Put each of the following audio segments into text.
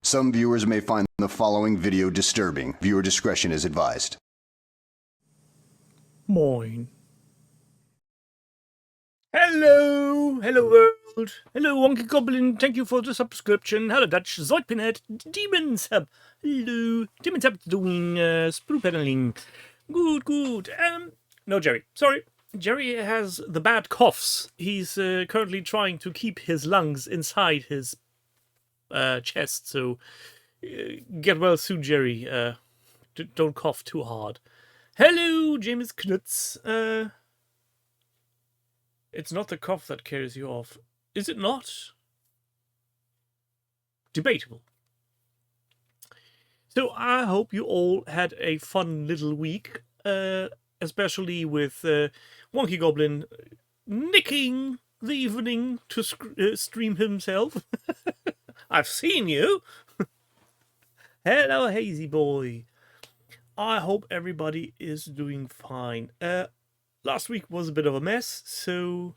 Some viewers may find the following video disturbing. Viewer discretion is advised. Moin. Hello! Hello world! Hello Wonky Goblin, thank you for the subscription. Hello Dutch, Zoidpinhead, Demons Hub. Hello, Demons Hub doing sprue pedaling. Good. No Jerry, sorry. Jerry has the bad coughs. He's currently trying to keep his lungs inside his chest, so get well soon, Jerry. Don't cough too hard. Hello, James Knutz. It's not the cough that carries you off. Is it not? Debatable. So I hope you all had a fun little week, especially with Wonky Goblin nicking the evening to stream himself. I've seen you. Hello, Hazy Boy. I hope everybody is doing fine. Last week was a bit of a mess, so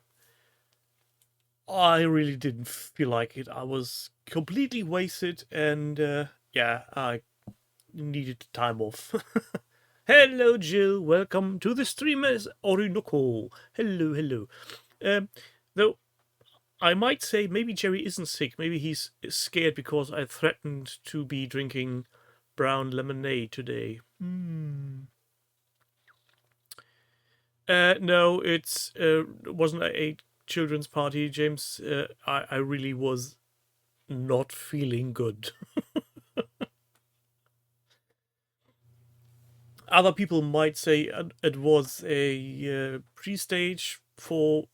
I really didn't feel like it. I was completely wasted, and yeah, I needed time off. Hello, Jill. Welcome to the streamers Orinoco. Hello. Though I might say maybe Jerry isn't sick. Maybe he's scared because I threatened to be drinking brown lemonade today. No, it wasn't a children's party, James. I really was not feeling good. Other people might say it was a pre-stage for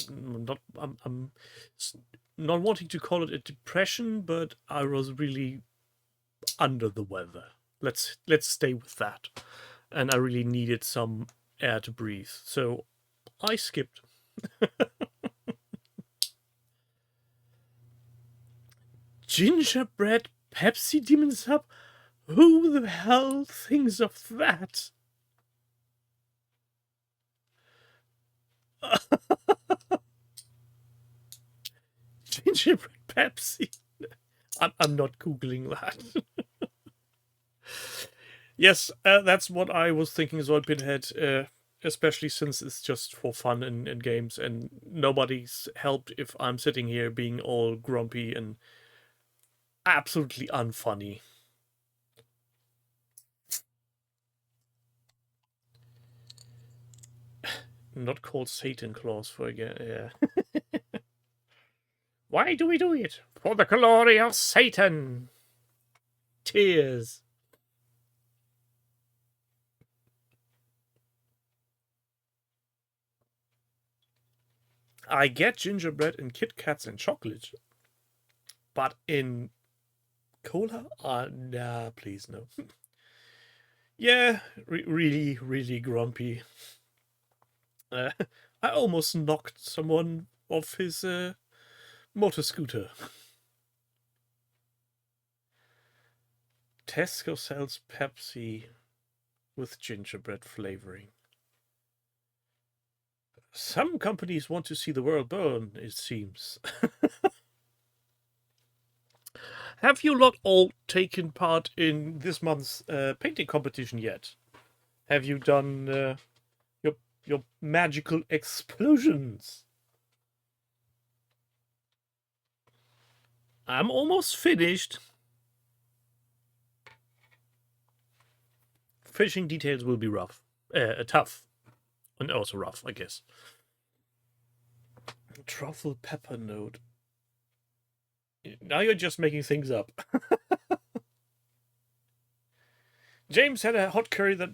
I'm not wanting to call it a depression, but I was really under the weather. Let's stay with that. And I really needed some air to breathe, so I skipped. Gingerbread Pepsi Demons Hub? Who the hell thinks of that? Gingerbread Pepsi? I'm not Googling that. Yes, that's what I was thinking, Zoidpinhead, especially since it's just for fun and games, and nobody's helped if I'm sitting here being all grumpy and absolutely unfunny. Not called Satan Claus for again, yeah. Why do we do it? For the glory of Satan! Tears. I get gingerbread in Kit Kats and chocolate, but in cola? Nah, please, no. Yeah, really grumpy. I almost knocked someone off his motor scooter. Tesco sells Pepsi with gingerbread flavoring. Some companies want to see the world burn, it seems. Have you not all taken part in this month's painting competition yet? Have you done your magical explosions? I'm almost finished. Finishing details will be tough. And also rough, I guess. Truffle pepper note. Now you're just making things up. James had a hot curry that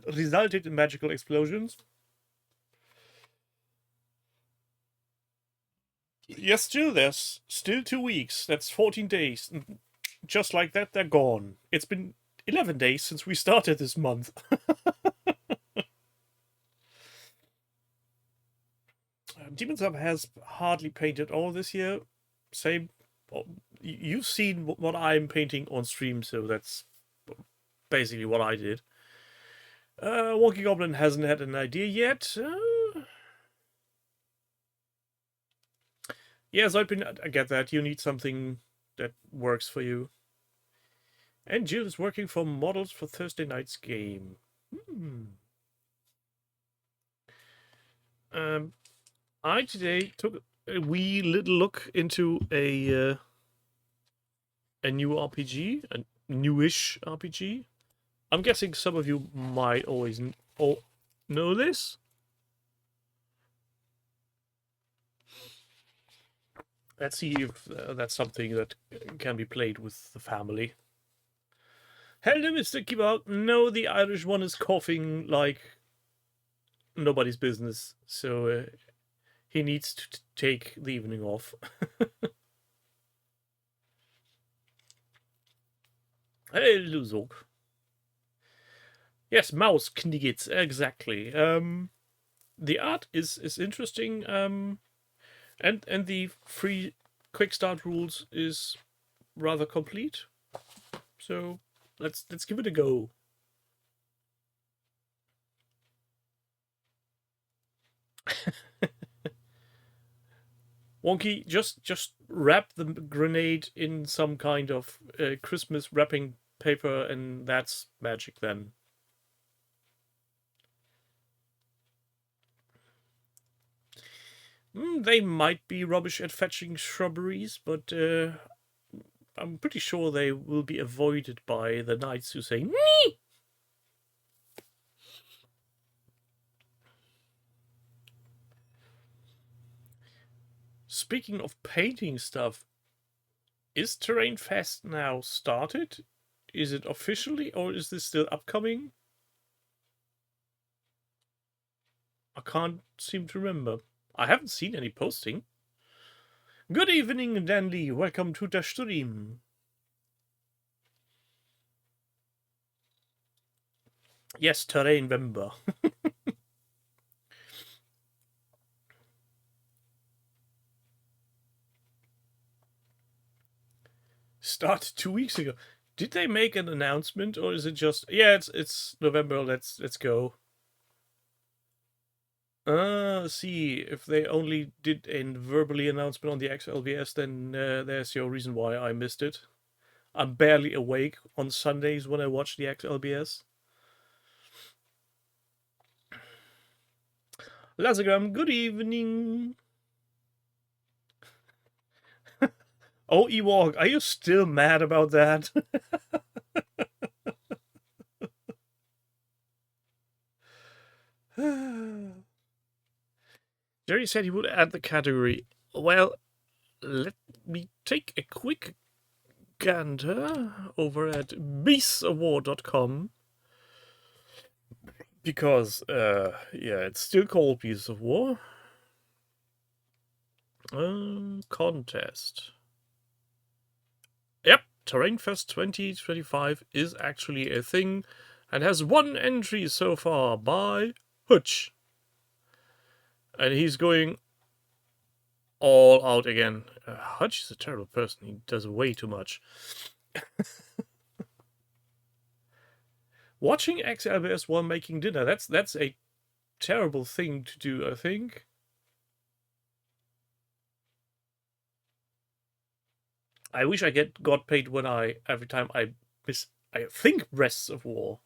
resulted in magical explosions. Yes, Jill, there's still 2 weeks. That's 14 days. And just like that, they're gone. It's been 11 days since we started this month. Demons Hub has hardly painted all this year. Same. Well, you've seen what I'm painting on stream, so that's basically what I did. Wonky Goblin hasn't had an idea yet. Yes, I get that. You need something that works for you. And Jill is working for models for Thursday night's game. I today took a wee little look into a new RPG, a newish RPG. I'm guessing some of you might always know this. Let's see if that's something that can be played with the family. Hello, Mr. Kebab. No, the Irish one is coughing like nobody's business, so he needs to take the evening off. Hello, Zog. Yes, mouse kniggets, exactly. The art is interesting, and the free quick start rules is rather complete. So let's give it a go. Wonky, just wrap the grenade in some kind of Christmas wrapping paper, and that's magic then. They might be rubbish at fetching shrubberies, but I'm pretty sure they will be avoided by the knights who say nee. Speaking of painting stuff, is Terrain Fest now started? Is it officially, or is this still upcoming? I can't seem to remember. I haven't seen any posting. Good evening, Dandy. Welcome to the stream. Yes, Terrain Vember. Started 2 weeks ago. Did they make an announcement, or is it just it's November? Let's go. See, if they only did a verbally announcement on the XLBS, then there's your reason why I missed it. I'm barely awake on Sundays when I watch the XLBS. Lazagram, good evening. Oh, Ewok, are you still mad about that? Jerry said he would add the category. Well, let me take a quick gander over at beastsofwar.com. Because, it's still called Beasts of War. Contest. Yep, Terrain Fest 2025 is actually a thing and has 1 entry so far by Hutch. And he's going all out again. Hutch is a terrible person. He does way too much. Watching XLBS while making dinner, that's a terrible thing to do, I think. I wish I got paid when every time I think Breasts of War.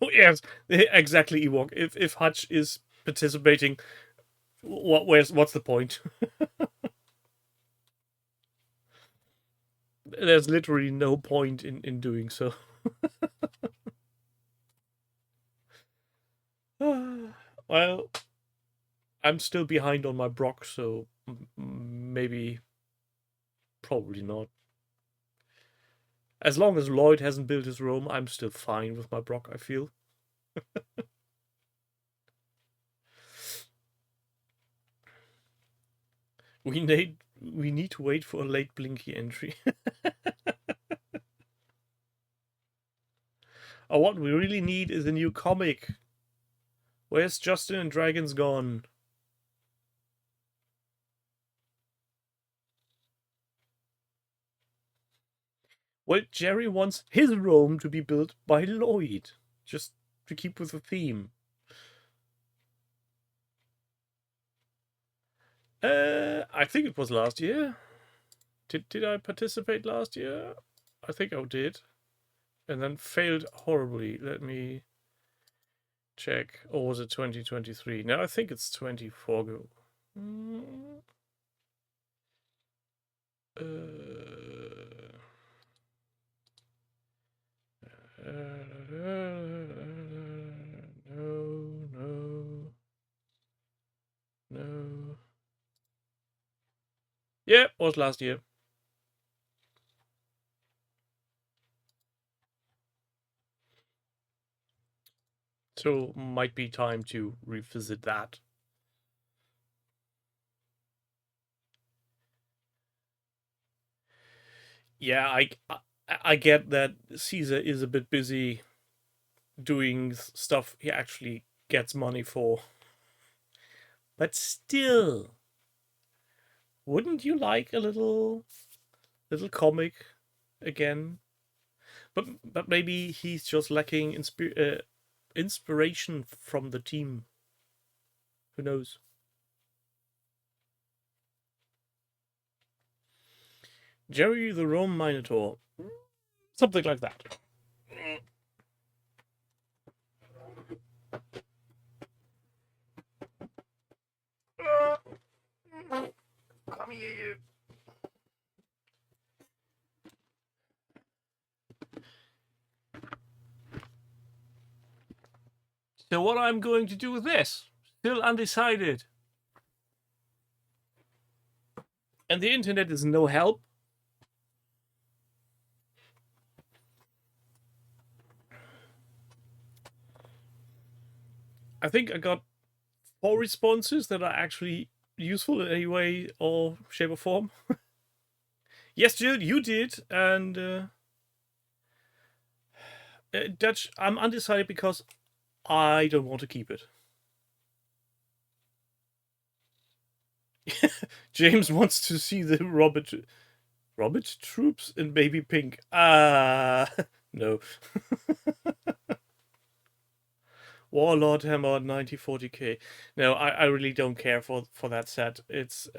Yes, exactly, Ewok. If Hutch is participating, what's the point? There's literally no point in doing so. Well, I'm still behind on my Brock, so maybe, probably not. As long as Lloyd hasn't built his Rome, I'm still fine with my Brock, I feel. We need to wait for a late Blinky entry. Oh, what we really need is a new comic. Where's Justin and Dragons gone? Well, Jerry wants his Rome to be built by Lloyd, just to keep with the theme. I think it was last year. Did I participate last year? I think I did. And then failed horribly. Let me check. Or was it 2023? No, I think it's 24 go. No. Yeah, it was last year. So might be time to revisit that. Yeah, I get that Caesar is a bit busy doing stuff he actually gets money for. But still, wouldn't you like a little comic again? But maybe he's just lacking inspiration from the team. Who knows? Jerry the Rome Minotaur. Something like that. Come here, you. So what I'm going to do with this? Still undecided. And the internet is no help. I think I got 4 responses that are actually useful in any way or shape or form. Yes, Jill, you did. And Dutch, I'm undecided because I don't want to keep it. James wants to see the Robert troops in baby pink. No. Warlord Hammer 9040k. No, I really don't care for that set. It's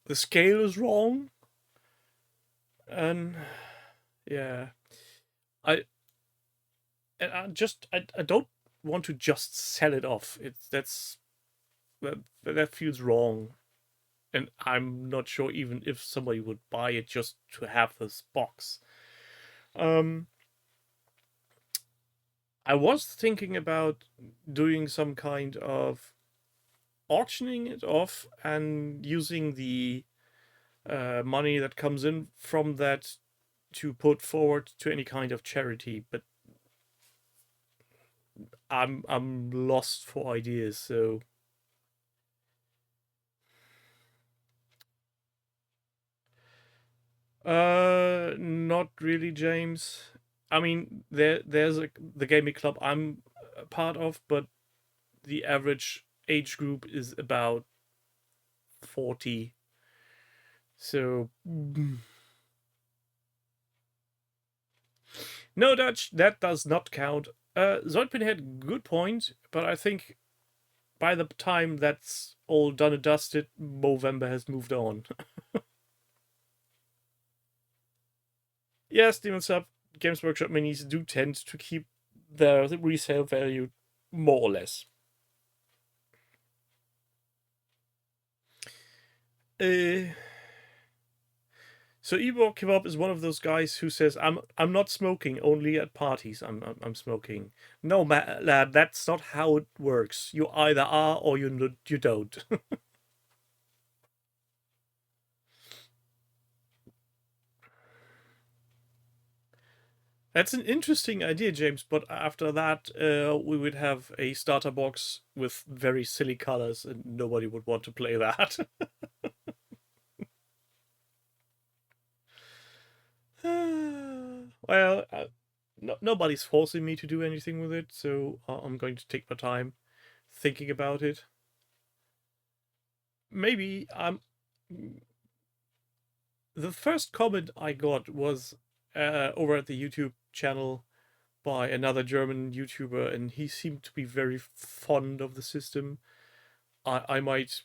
the scale is wrong, and yeah, I don't want to just sell it off. That feels wrong, and I'm not sure even if somebody would buy it just to have this box. I was thinking about doing some kind of auctioning it off and using the money that comes in from that to put forward to any kind of charity, but I'm lost for ideas. So not really, James. I mean, there's the gaming club I'm a part of, but the average age group is about 40. So no, Dutch, that does not count. Zoidpin had a good point, but I think by the time that's all done and dusted, Movember has moved on. Yes, Demon Sub, Games Workshop minis do tend to keep their resale value more or less. So Ewok Kebab is one of those guys who says, "I'm not smoking. Only at parties I'm smoking." No, lad, that's not how it works. You either are or you don't. That's an interesting idea, James. But after that, we would have a starter box with very silly colors, and nobody would want to play that. Well, nobody's forcing me to do anything with it, so I'm going to take my time thinking about it. Maybe I'm. The first comment I got was over at the YouTube channel by another German YouTuber, and he seemed to be very fond of the system. I might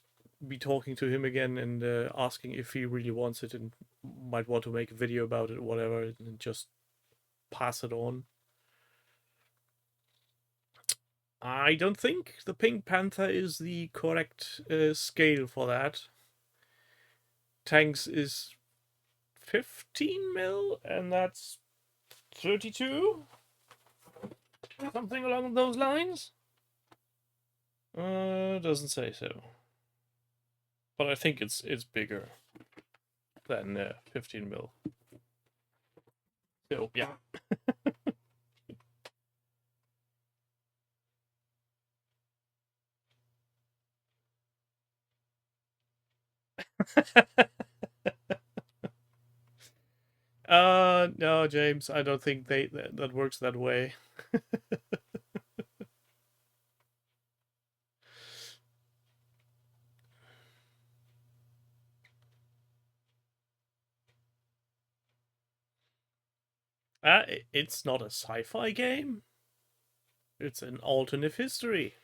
be talking to him again and asking if he really wants it and might want to make a video about it or whatever, and just pass it on. I don't think the Pink Panther is the correct scale for that. Tanks is 15 mil, and that's 32? Something along those lines? Doesn't say so. But I think it's bigger than 15 mil. So, yeah. No, James, I don't think that works that way. It's not a sci-fi game. It's an alternate history.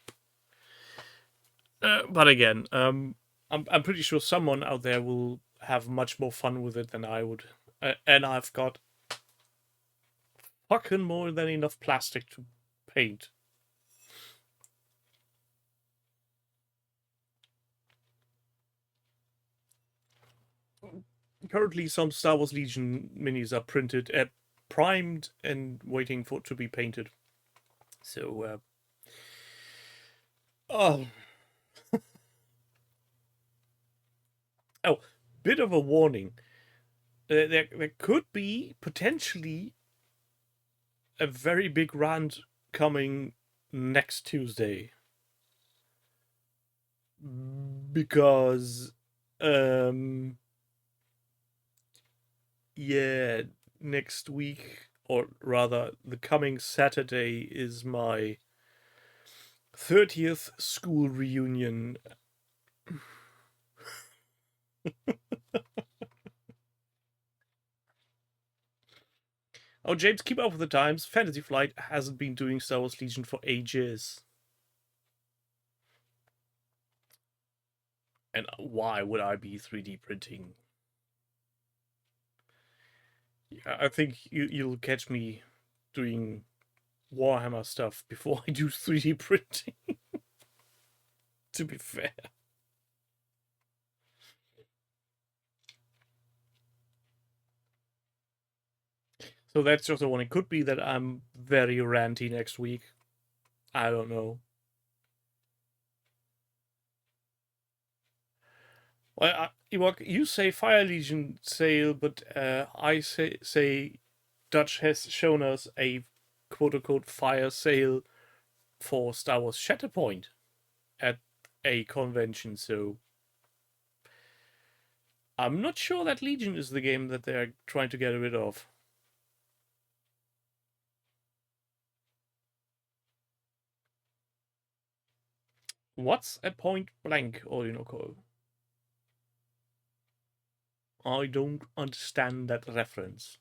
But again, I'm pretty sure someone out there will have much more fun with it than I would, and I've got fucking more than enough plastic to paint. Currently, some Star Wars Legion minis are printed, primed, and waiting for to be painted. So, oh, bit of a warning. There could be potentially a very big rant coming next Tuesday, because yeah, next week, or rather the coming Saturday, is my 30th school reunion. Oh, James, keep up with the times. Fantasy Flight hasn't been doing Star Wars Legion for ages. And why would I be 3D printing? I think you'll catch me doing Warhammer stuff before I do 3D printing. To be fair. So that's just the one. It could be that I'm very ranty next week. I don't know. Well, Ewok, you say Fire Legion sale, but I say Dutch has shown us a quote-unquote fire sale for Star Wars Shatterpoint at a convention, so I'm not sure that Legion is the game that they're trying to get rid of. What's a point blank, Orinoco? I don't understand that reference.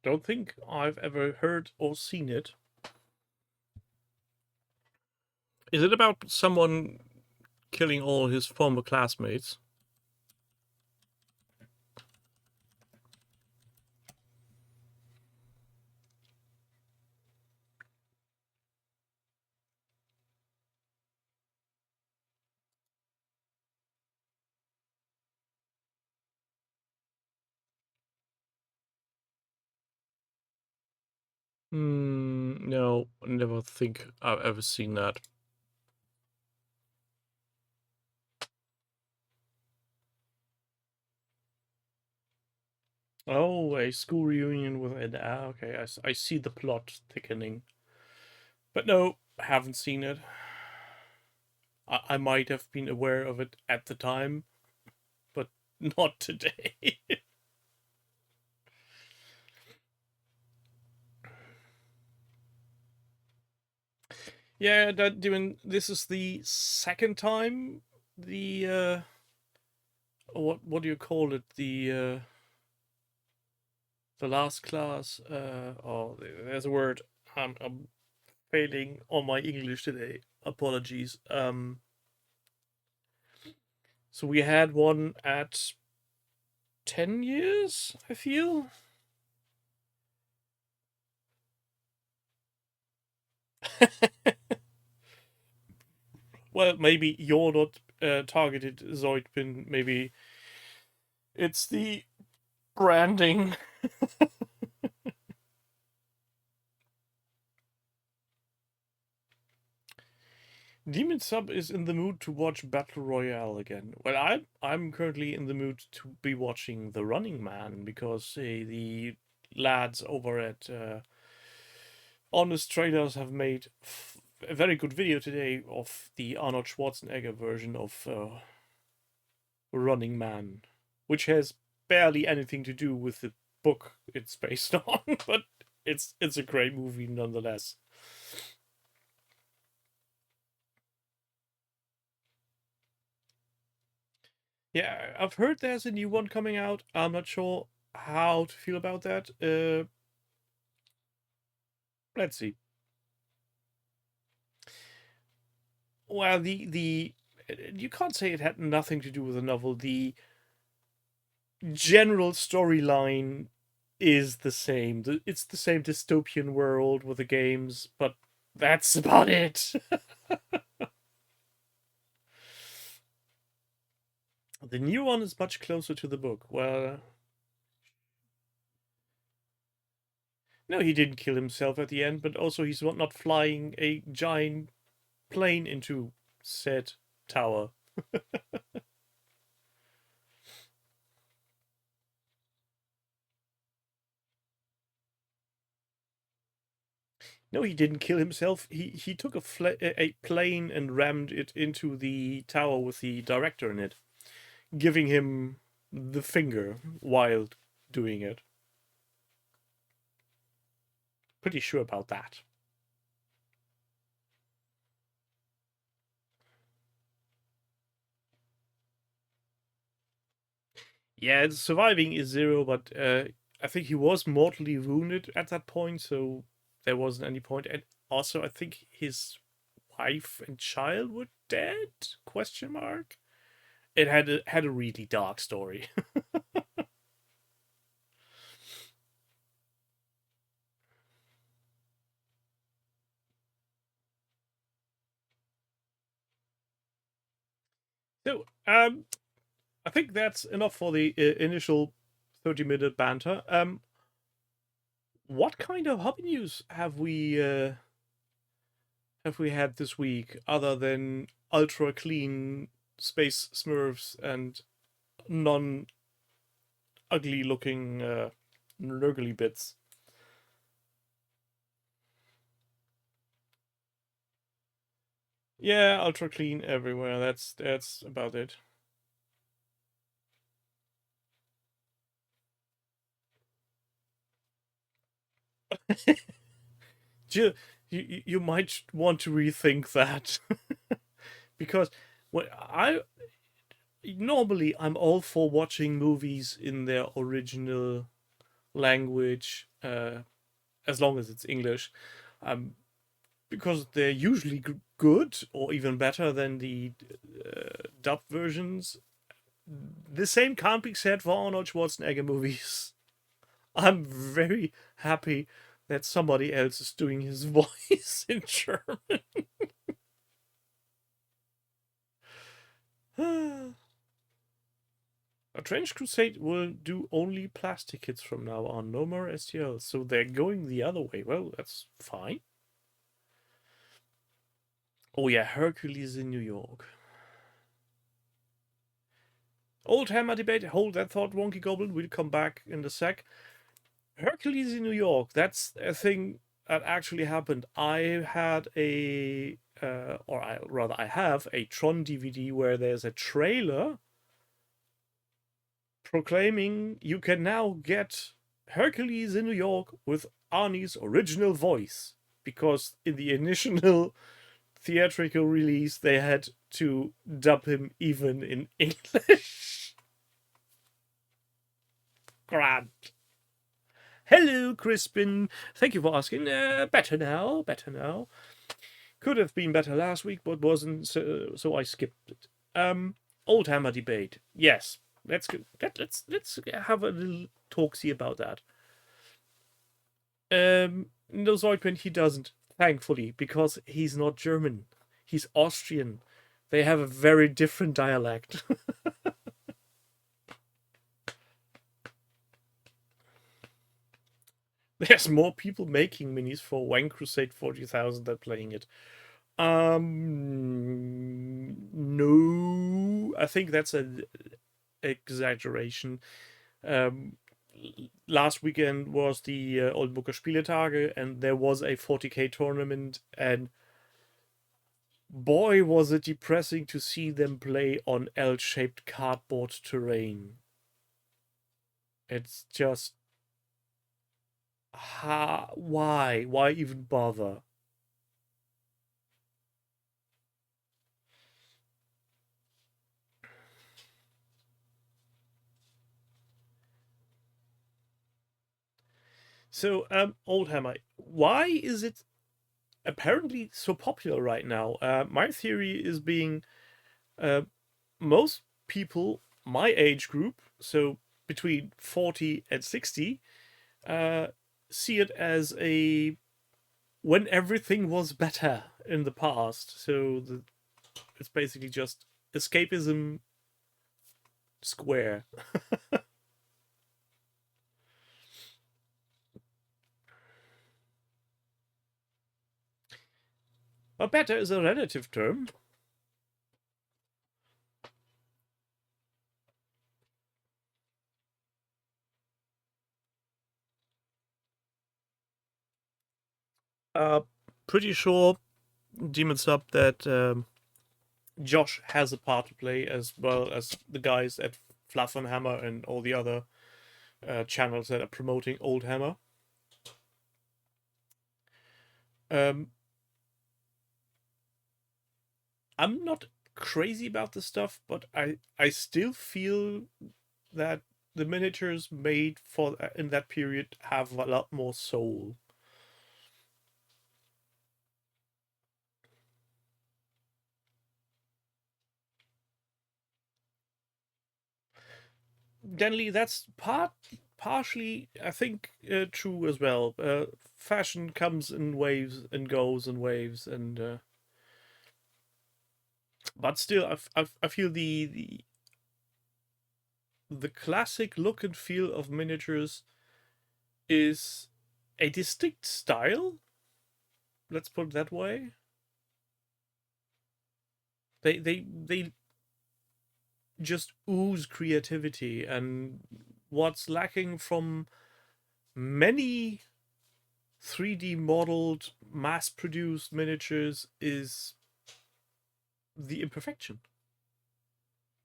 Don't think I've ever heard or seen it. Is it about someone killing all his former classmates? No, never think I've ever seen that. Oh, a school reunion with Ed. Okay, I see the plot thickening. But no, haven't seen it. I might have been aware of it at the time, but not today. Yeah, that Demon. This is the second time the what do you call it? The last class. Oh, there's a word. I'm failing on my English today. Apologies. So we had one at 10 years. I feel. Well, maybe you're not targeted, Zoidpin. Maybe it's the branding. Demon Sub is in the mood to watch Battle Royale again. Well, I'm currently in the mood to be watching The Running Man because the lads over at Honest Traders have made a very good video today of the Arnold Schwarzenegger version of Running Man, which has barely anything to do with the book it's based on, but it's a great movie nonetheless. Yeah, I've heard there's a new one coming out. I'm not sure how to feel about that. Let's see. Well, the you can't say it had nothing to do with the novel. The general storyline is the same. It's the same dystopian world with the games, but that's about it. The new one is much closer to the book. Well, no, he didn't kill himself at the end, but also he's not flying a giant plane into said tower. No, he didn't kill himself. He took a plane and rammed it into the tower with the director in it, giving him the finger while doing it. Pretty sure about that. Yeah, surviving is 0, but I think he was mortally wounded at that point, so there wasn't any point. And also, I think his wife and child were dead? Question mark. It had a really dark story. So, I think that's enough for the initial 30-minute banter. What kind of hobby news have we had this week other than ultra clean space smurfs and non ugly looking nurgly bits? Yeah, ultra clean everywhere. That's about it. you, you might want to rethink that because what I normally I'm all for watching movies in their original language, as long as it's English, um, because they're usually good or even better than the dub versions. The same can't be said for Arnold Schwarzenegger movies. I'm very happy that somebody else is doing his voice in German. A Trench Crusade will do only plastic kits from now on, no more STLs. So they're going the other way. Well, that's fine. Oh yeah, Hercules in New York. Old Hammer debate. Hold that thought, Wonky Goblin. We'll come back in a sec. Hercules in New York. That's a thing that actually happened. I had I have a Tron DVD where there's a trailer proclaiming you can now get Hercules in New York with Arnie's original voice. Because in the initial theatrical release, they had to dub him even in English. Grant. Hello, Crispin. Thank you for asking. Better now, better now. Could have been better last week, but wasn't, so I skipped it. Old Hammer debate. Yes, let's go. Let's have a little talksy about that. No, Zoidman, he doesn't, thankfully, because he's not German. He's Austrian. They have a very different dialect. There's more people making minis for Wang Crusade 40,000 than playing it. No, I think that's an exaggeration. Last weekend was the Oldenburger Spieletage, and there was a 40k tournament, and boy, was it depressing to see them play on L-shaped cardboard terrain. It's just... why? Why even bother? So, Oldhammer, why is it apparently so popular right now? My theory is being most people my age group, so between 40 and 60, see it as a when everything was better in the past. So it's basically just escapism square. But better is a relative term. Pretty sure, Demon Sub, that Josh has a part to play, as well as the guys at Fluff and Hammer and all the other channels that are promoting Old Hammer. I'm not crazy about the stuff, but I still feel that the miniatures made for in that period have a lot more soul. Denley, that's partially, I think, true as well. Fashion comes in waves and goes in waves, and but still, I feel the classic look and feel of miniatures is a distinct style. Let's put it that way. They just ooze creativity, and what's lacking from many 3D modeled, mass produced miniatures is the imperfection.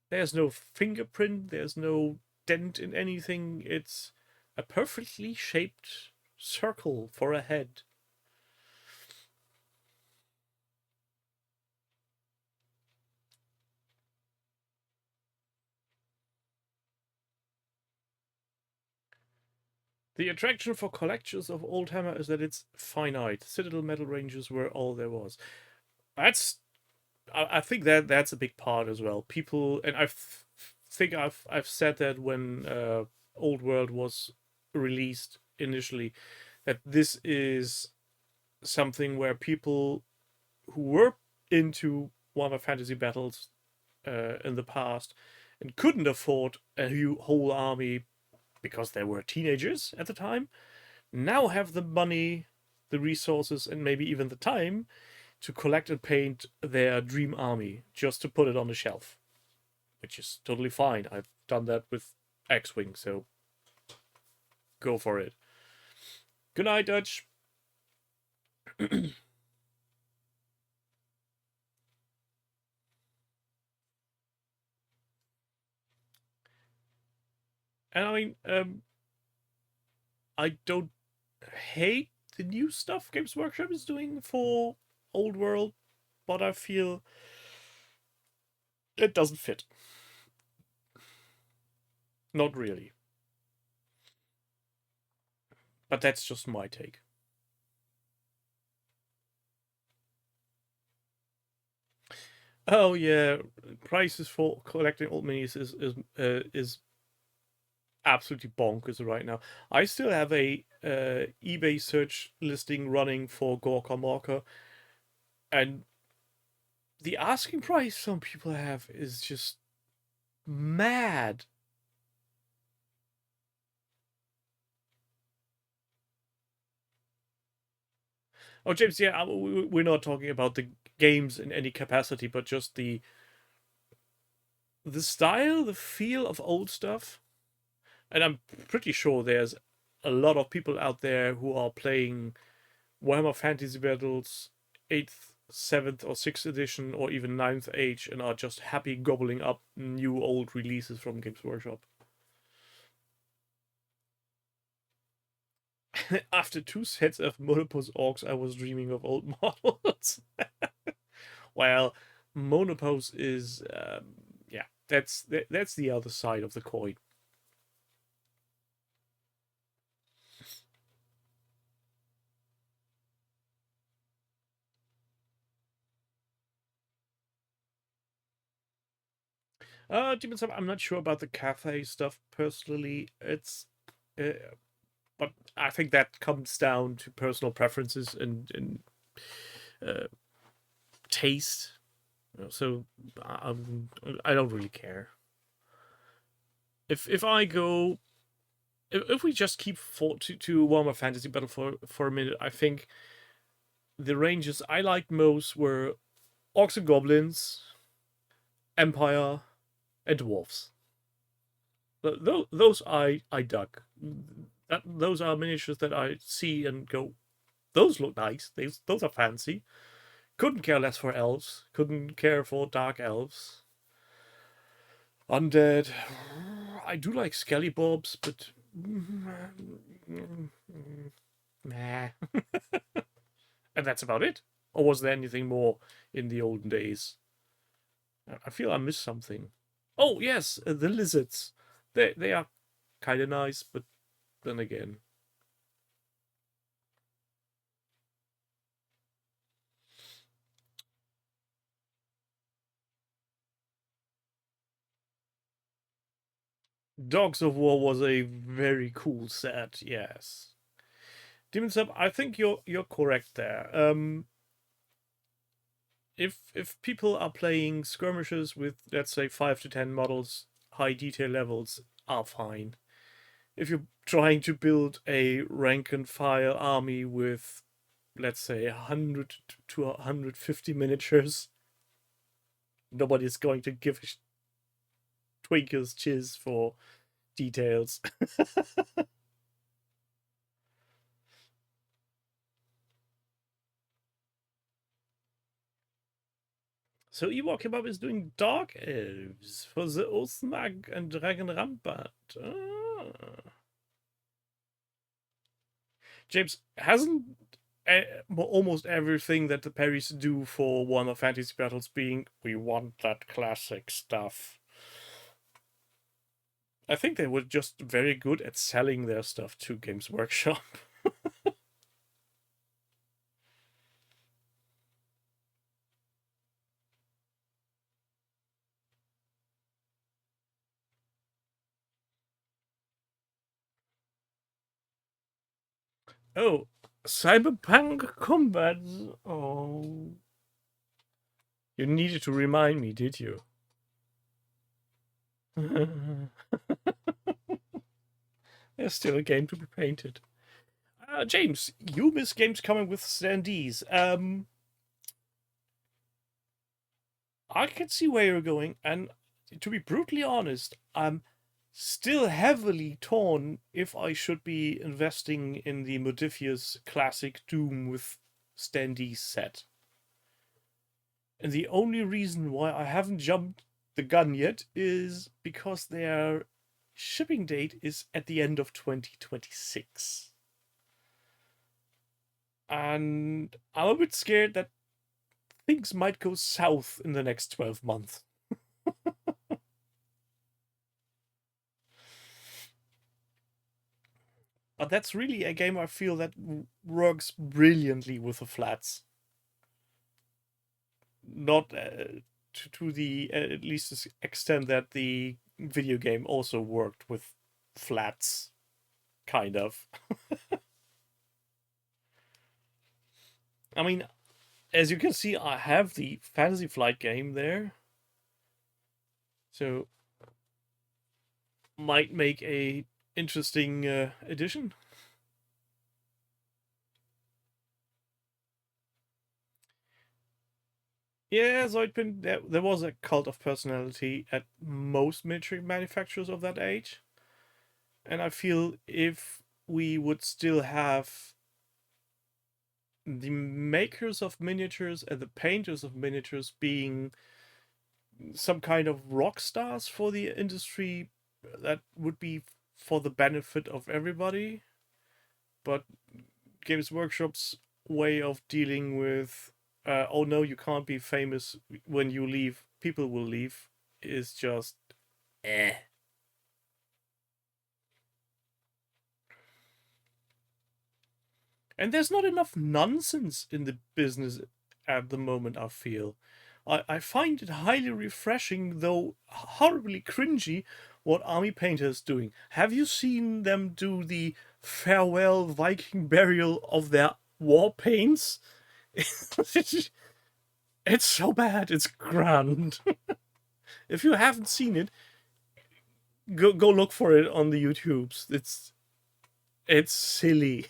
There's no fingerprint, there's no dent in anything. It's a perfectly shaped circle for a head. The attraction for collectors of Old Hammer is that it's finite. Citadel metal ranges were all there was. That's, I think that's a big part as well. People, and I think I've said that when Old World was released initially, that this is something where people who were into Warhammer Fantasy Battles in the past and couldn't afford a whole army because they were teenagers at the time, now have the money, the resources, and maybe even the time to collect and paint their dream army just to put it on the shelf, which is totally fine. I've done that with X-Wing, so go for it. Good night, Dutch. And I mean, I don't hate the new stuff Games Workshop is doing for Old World, but I feel it doesn't fit. Not really. But that's just my take. Oh yeah, prices for collecting old minis is absolutely bonkers right now. I still have a eBay search listing running for Gorka Marker, and the asking price some people have is just mad. Oh, James, yeah, we're not talking about the games in any capacity, but just the style, the feel of old stuff. And I'm pretty sure there's a lot of people out there who are playing Warhammer Fantasy Battles 8th, 7th, or 6th edition, or even 9th Age, and are just happy gobbling up new old releases from Games Workshop. After 2 sets of Monopose Orcs, I was dreaming of old models. Well, Monopose is, yeah, that's the other side of the coin. Demon Sub, I'm not sure about the cafe stuff personally. Uh, but I think that comes down to personal preferences and uh, taste. So I don't really care. If I go, if we just keep to Warhammer Fantasy Battle for a minute, I think the ranges I liked most were Orcs and Goblins, Empire, and Dwarfs. Those I dug. Those are miniatures that I see and go, those look nice. Those are fancy. Couldn't care less for elves. Couldn't care for dark elves. Undead. I do like Skellybobs, but nah. And that's about it. Or was there anything more in the olden days? I feel I missed something. Oh yes, the lizards. They are kind of nice, but then again. Dogs of War was a very cool set, yes. Demon Sub, I think you're correct there. If people are playing skirmishes with, let's say, 5 to 10 models, high detail levels are fine. If you're trying to build a rank and file army with, let's say, 100 to 150 miniatures, nobody's going to give a twinkle's chiz for details. So Ewok Kebab is doing Dark Elves for the Oathmag and Dragon Rampart. Ah. James, hasn't almost everything that the Perrys do for Warhammer Fantasy Battles being, we want that classic stuff? I think they were just very good at selling their stuff to Games Workshop. Oh, Cyberpunk Combat. Oh. You needed to remind me, did you? There's still a game to be painted. James, you miss games coming with standees. I can see where you're going, and to be brutally honest, I'm still heavily torn if I should be investing in the Modifius classic Doom with standees set. And the only reason why I haven't jumped the gun yet is because their shipping date is at the end of 2026. And I'm a bit scared that things might go south in the next 12 months. But that's really a game I feel that works brilliantly with the flats. Not to the at least the extent that the video game also worked with flats, kind of. I mean, as you can see, I have the Fantasy Flight game there, so might make a interesting addition. Yeah, Zoidpin, there was a cult of personality at most miniature manufacturers of that age. And I feel if we would still have the makers of miniatures and the painters of miniatures being some kind of rock stars for the industry, that would be for the benefit of everybody. But Games Workshop's way of dealing with, oh no, you can't be famous when you leave, people will leave, is just eh. And there's not enough nonsense in the business at the moment, I feel. I find it highly refreshing, though horribly cringy, what Army Painter is doing. Have you seen them do the farewell Viking burial of their war paints? It's so bad, it's grand. If you haven't seen it, go look for it on the YouTubes. It's silly.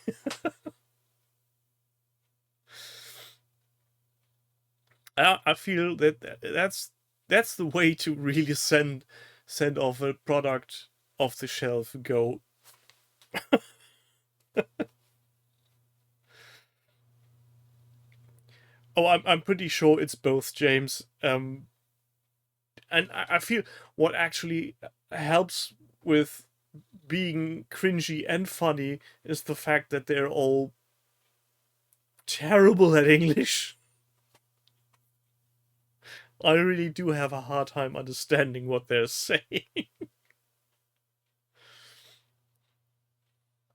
I feel that that's the way to really send off a product off the shelf. Go. Oh, I'm pretty sure it's both, James. And I feel what actually helps with being cringy and funny is the fact that they're all terrible at English. I really do have a hard time understanding what they're saying.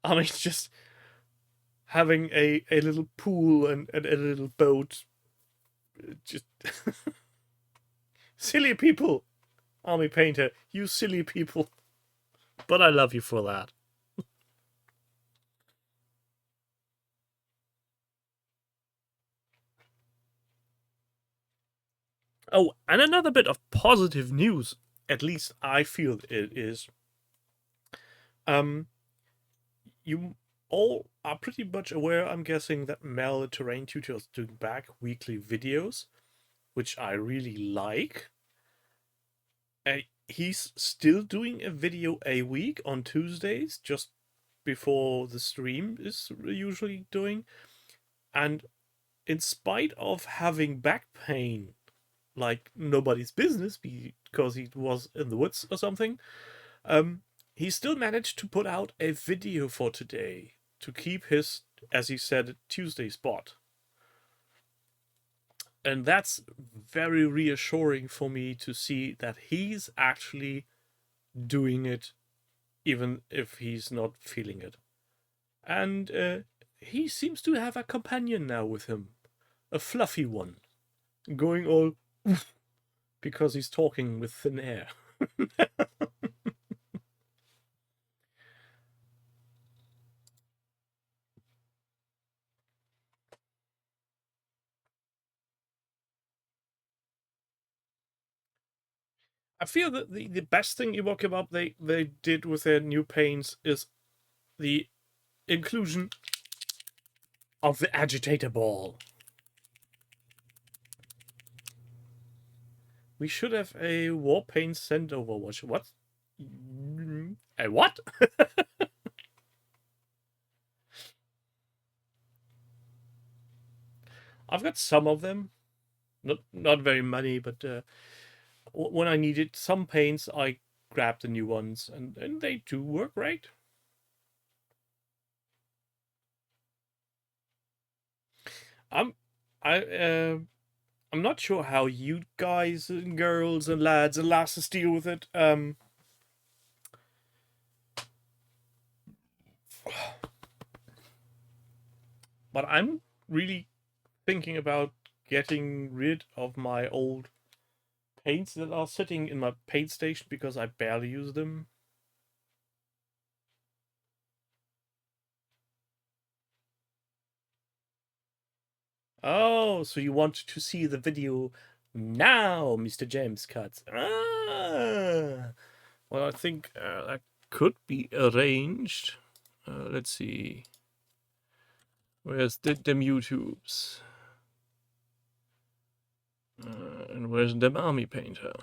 I mean, just having a little pool and a little boat. Just silly people. Army Painter, you silly people. But I love you for that. Oh, and another bit of positive news, at least I feel it is. You all are pretty much aware, I'm guessing, that Mel Terrain Tutor is doing back weekly videos, which I really like. He's still doing a video a week on Tuesdays, just before the stream is usually doing. And in spite of having back pain like nobody's business because he was in the woods or something, he still managed to put out a video for today to keep his, as he said, Tuesday spot. And that's very reassuring for me to see that he's actually doing it, even if he's not feeling it. And he seems to have a companion now with him, a fluffy one, going all because he's talking with thin air. I feel that the best thing Evokebub they did with their new paints is the inclusion of the agitator ball. We should have a war paint sent Overwatch. What? A what? I've got some of them. Not very many, but when I needed some paints, I grabbed the new ones, and they do work great. I'm I I'm not sure how you guys and girls and lads and lasses deal with it. But I'm really thinking about getting rid of my old paints that are sitting in my paint station because I barely use them. Oh, so you want to see the video now, Mr. James Cuts. Ah! Well, I think that could be arranged. Let's see. Where's them YouTubes? And where's them Army Painter?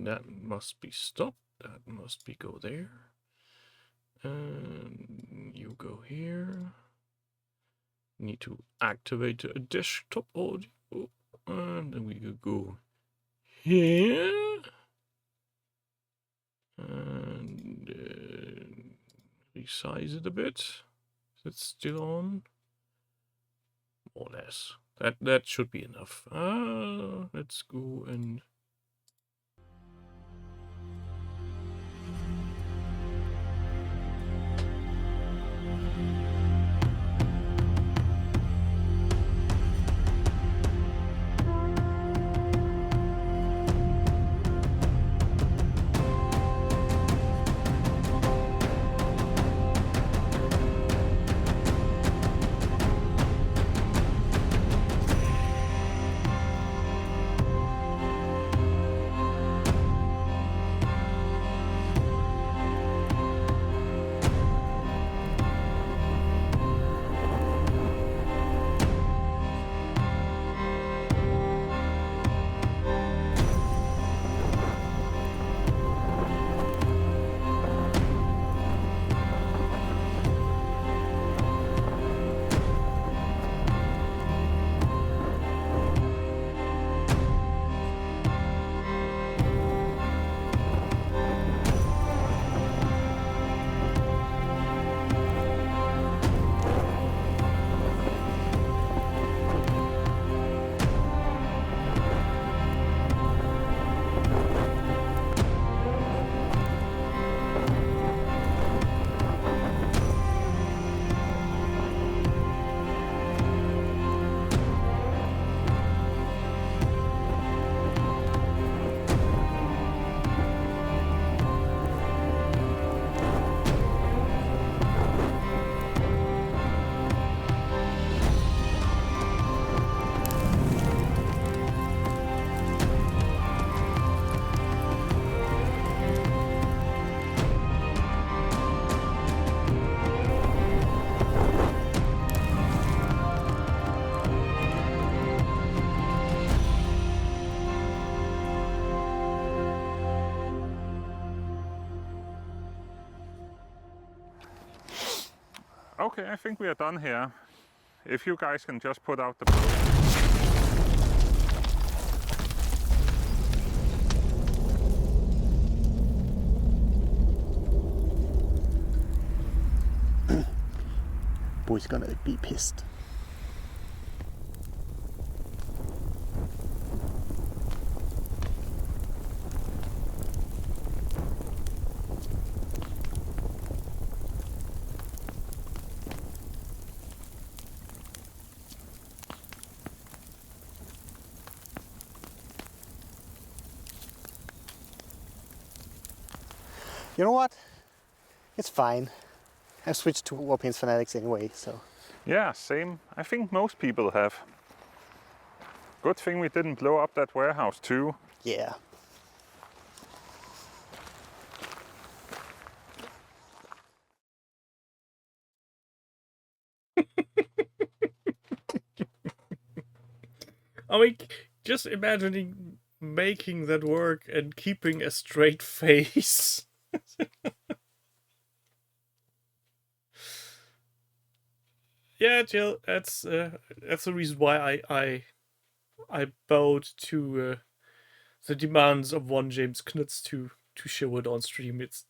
That must be stopped. That must be go there. And you go here. Need to activate a desktop audio. And then we could go here. And resize it a bit. Is it still on? More or less. That should be enough. Let's go and Okay, I think we are done here. If you guys can just put out the Boy's gonna be pissed. You know what? It's fine. I've switched to Warpaint's Fanatics anyway, so. Yeah, same. I think most people have. Good thing we didn't blow up that warehouse too. Yeah. I mean, just imagining making that work and keeping a straight face. Yeah, Jill, that's the reason why I bowed to the demands of one James Knutz to show it on stream. It's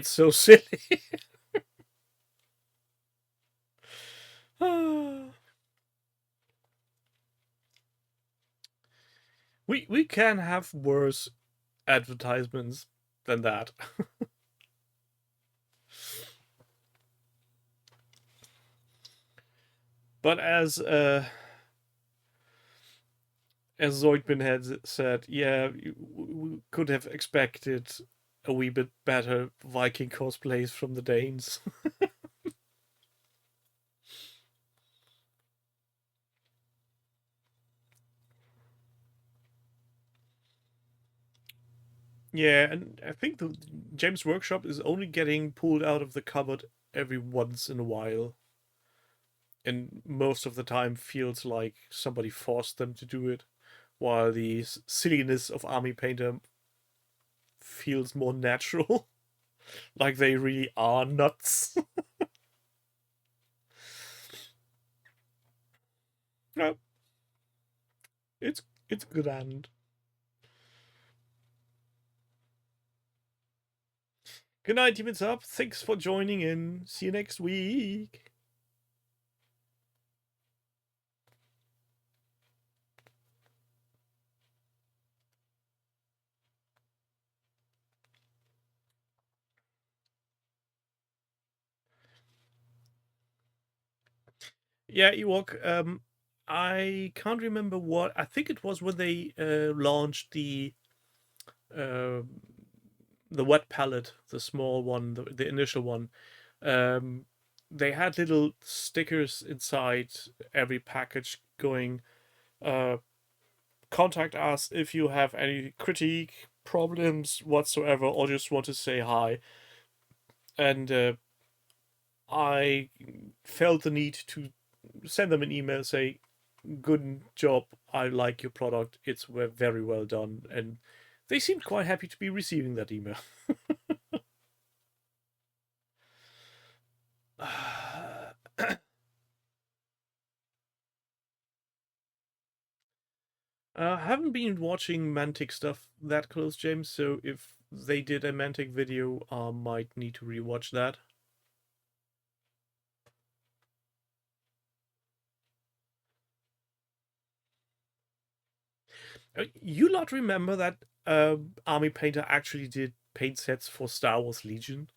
so silly. We can have worse advertisements than that. But as Zoidbin had said, yeah, we could have expected a wee bit better Viking cosplays from the Danes. Yeah, and I think the James Workshop is only getting pulled out of the cupboard every once in a while. And most of the time feels like somebody forced them to do it, while the silliness of Army Painter feels more natural. Like they really are nuts. No, it's grand. Good night, Demons Up. Thanks for joining in. See you next week. Yeah, Ewok. I can't remember what. I think it was when they launched uh, the wet palette, the small one, the initial one. They had little stickers inside every package going, contact us if you have any critique, problems whatsoever, or just want to say hi. And I felt the need to send them an email, say, good job, I like your product, it's very well done. And they seemed quite happy to be receiving that email. I haven't been watching Mantic stuff that close, James, so if they did a Mantic video, I might need to rewatch that. You lot remember that Army Painter actually did paint sets for Star Wars Legion?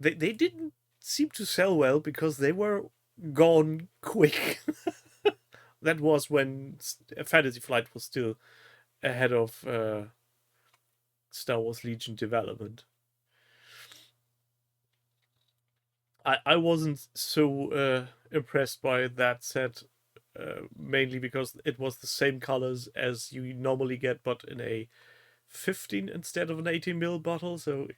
They didn't seem to sell well because they were gone quick. That was when Fantasy Flight was still ahead of Star Wars Legion development. I wasn't so impressed by that set, mainly because it was the same colors as you normally get, but in a 15 instead of an 18 ml bottle. So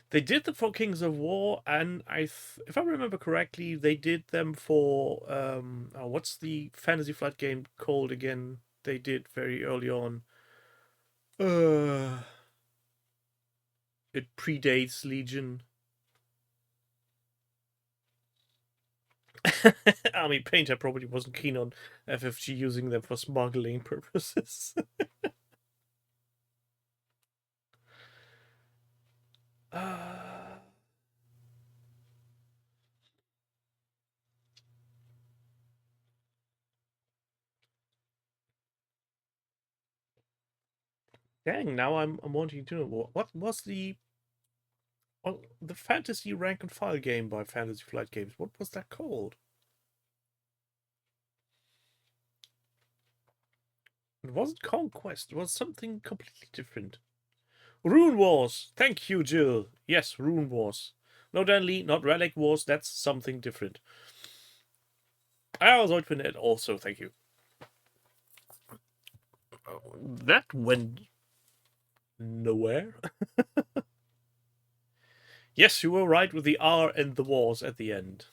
they did them for Kings of War, and if I remember correctly, they did them for what's the Fantasy Flight game called again? They did very early on. It predates Legion. Army Painter probably wasn't keen on FFG using them for smuggling purposes. Dang, now I'm wanting to know what was the fantasy rank and file game by Fantasy Flight Games. What was that called? It wasn't Conquest. It was something completely different. Rune Wars. Thank you, Jill. Yes, Rune Wars. Not only not Relic Wars. That's something different. Ah, Zoidpin also. Thank you. That went nowhere. Yes, you were right with the R and the wars at the end.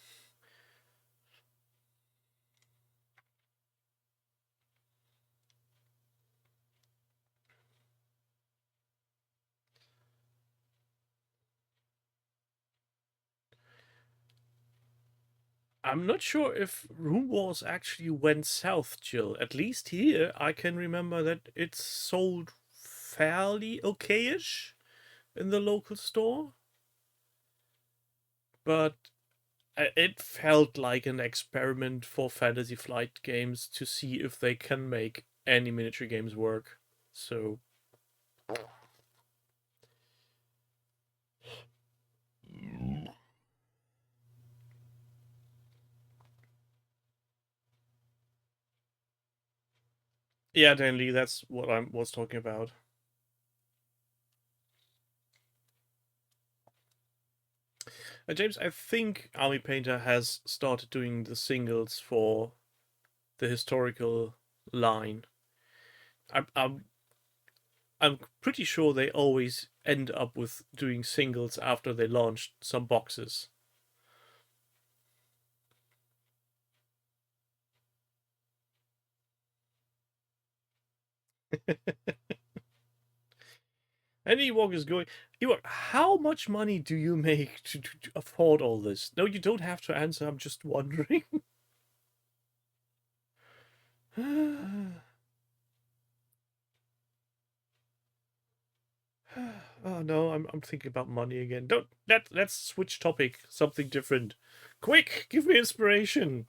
I'm not sure if Rune Wars actually went south, Jill. At least here, I can remember that it's sold fairly okay-ish in the local store. but it felt like an experiment for Fantasy Flight Games to see if they can make any miniature games work. So yeah, Dan Lee, that's what I was talking about. James, I think Army Painter has started doing the singles for the historical line. I'm pretty sure they always end up with doing singles after they launched some boxes. And Ewok is going. Ewok, how much money do you make to afford all this? No, you don't have to answer. I'm just wondering. Oh no, I'm thinking about money again. Don't let's switch topic. Something different. Quick, give me inspiration.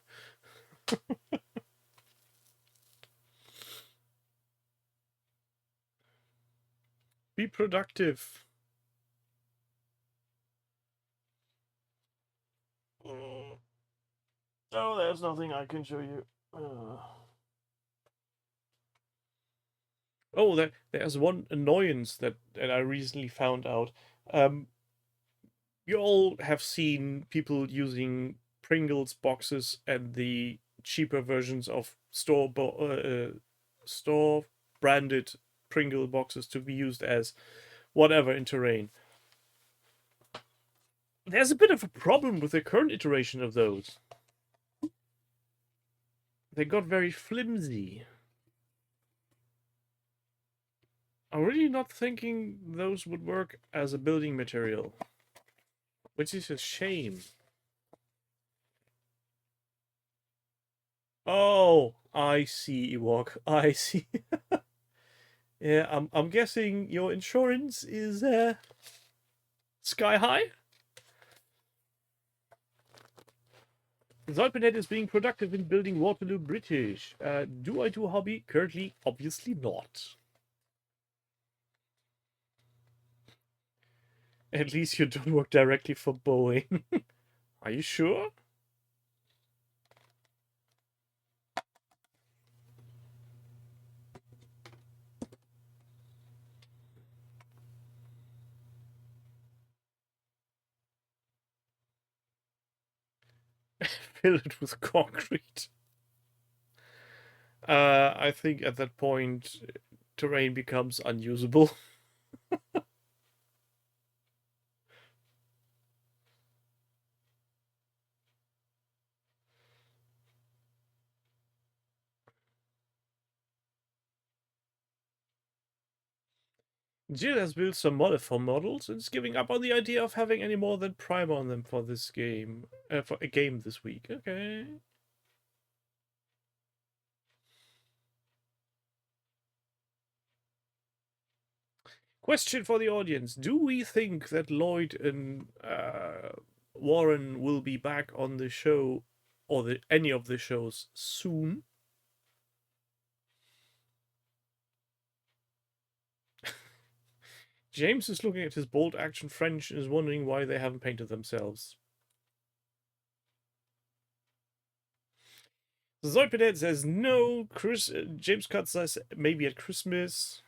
Be productive. Oh, there's nothing I can show you. Oh, there's one annoyance that I recently found out. You all have seen people using Pringles boxes and the cheaper versions of store branded Pringle boxes to be used as whatever in terrain. There's a bit of a problem with the current iteration of those. They got very flimsy. I'm really not thinking those would work as a building material, which is a shame. Oh, I see, Ewok. I see. Yeah, I'm guessing your insurance is sky high. Zolpinet is being productive in building Waterloo British. Do I do hobby? Currently, obviously not. At least you don't work directly for Boeing. Are you sure? Fill it with concrete. I think at that point, terrain becomes unusable. Jill has built some modifier models and is giving up on the idea of having any more than primer on them for this game, for a game this week. Okay. Question for the audience: do we think that Lloyd and Warren will be back on the show, or any of the shows soon? James is looking at his bold action French and is wondering why they haven't painted themselves. Zoipedet says no. James Cut says maybe at Christmas.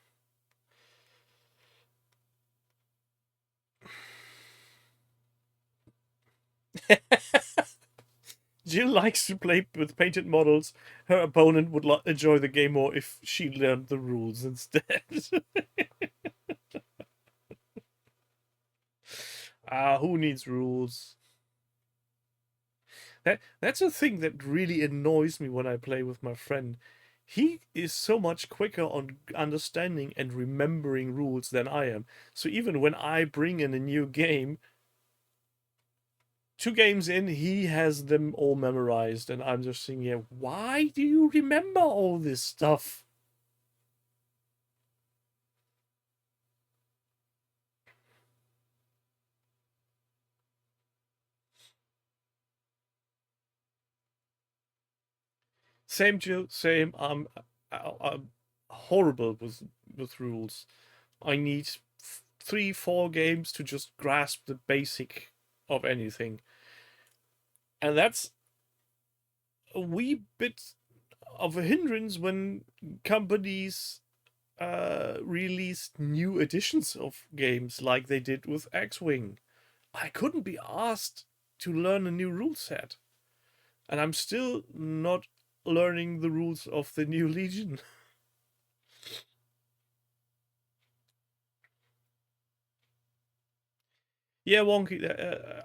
Jill likes to play with painted models. Her opponent would enjoy the game more if she learned the rules instead. Who needs rules? That's a thing that really annoys me when I play with my friend. He is so much quicker on understanding and remembering rules than I am. So even when I bring in a new game, 2 games in, he has them all memorized, and I'm just thinking, yeah, why do you remember all this stuff? Same, Joe. Same. I'm horrible with rules. I need 3, 4 games to just grasp the basic of anything, and that's a wee bit of a hindrance when companies released new editions of games like they did with X-Wing. I couldn't be asked to learn a new rule set, and I'm still not learning the rules of the new Legion. Yeah, Wonky,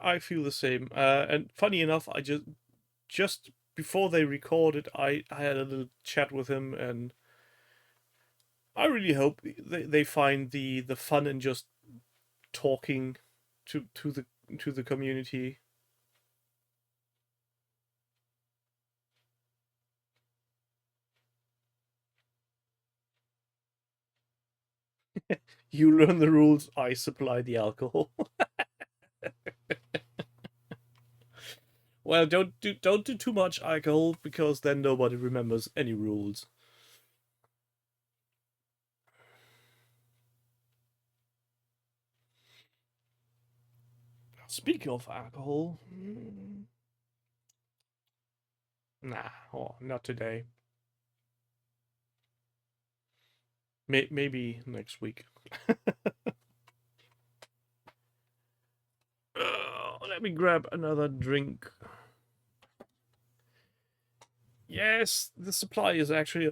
I feel the same. And funny enough, I just before they recorded, I had a little chat with him, and I really hope they find the fun in just talking to the community. You learn the rules, I supply the alcohol. Well, don't do too much alcohol, because then nobody remembers any rules. Speaking of alcohol, nah, not today. Maybe next week. Let me grab another drink. Yes, the supply is actually...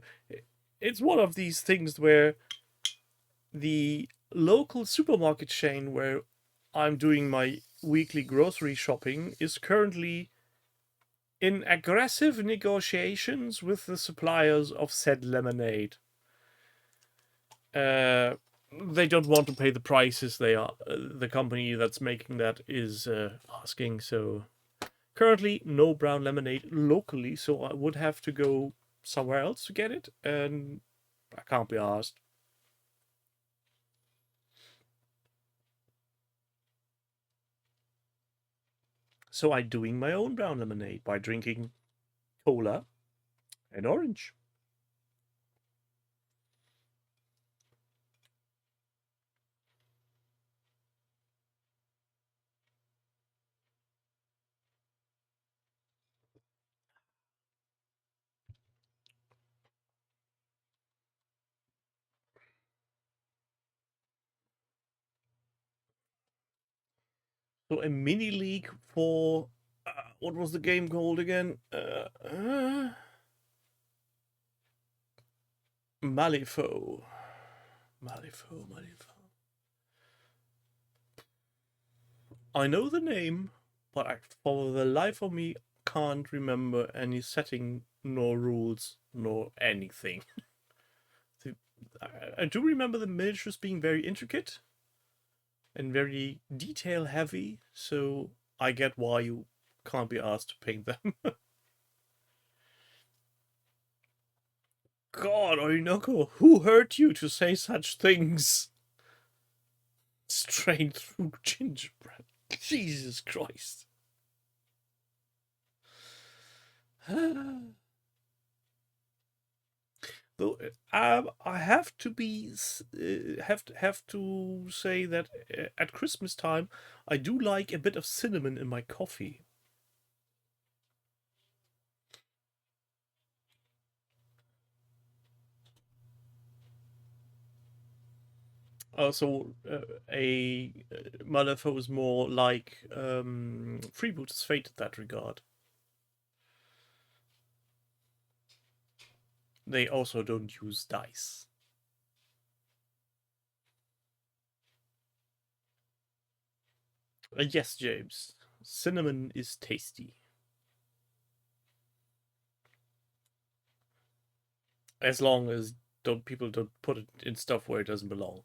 It's one of these things where the local supermarket chain where I'm doing my weekly grocery shopping is currently in aggressive negotiations with the suppliers of said lemonade. They don't want to pay the prices they are. The company that's making that is asking. So currently, no brown lemonade locally. So I would have to go somewhere else to get it, and I can't be asked. So I'm doing my own brown lemonade by drinking cola and orange. So a mini league for what was the game called again? Malifaux. Malifaux. I know the name, but I, for the life of me, can't remember any setting, nor rules, nor anything. I do remember the miniatures being very intricate and very detail heavy, so I get why you can't be asked to paint them. God, Orinoco, who hurt you to say such things? Straight through gingerbread. Jesus Christ. Though I have to be have to say that at Christmas time I do like a bit of cinnamon in my coffee. Also, a Malifaux is more like Freeboot's Fate in that regard. They also don't use dice. Yes, James. Cinnamon is tasty. As long as people don't put it in stuff where it doesn't belong.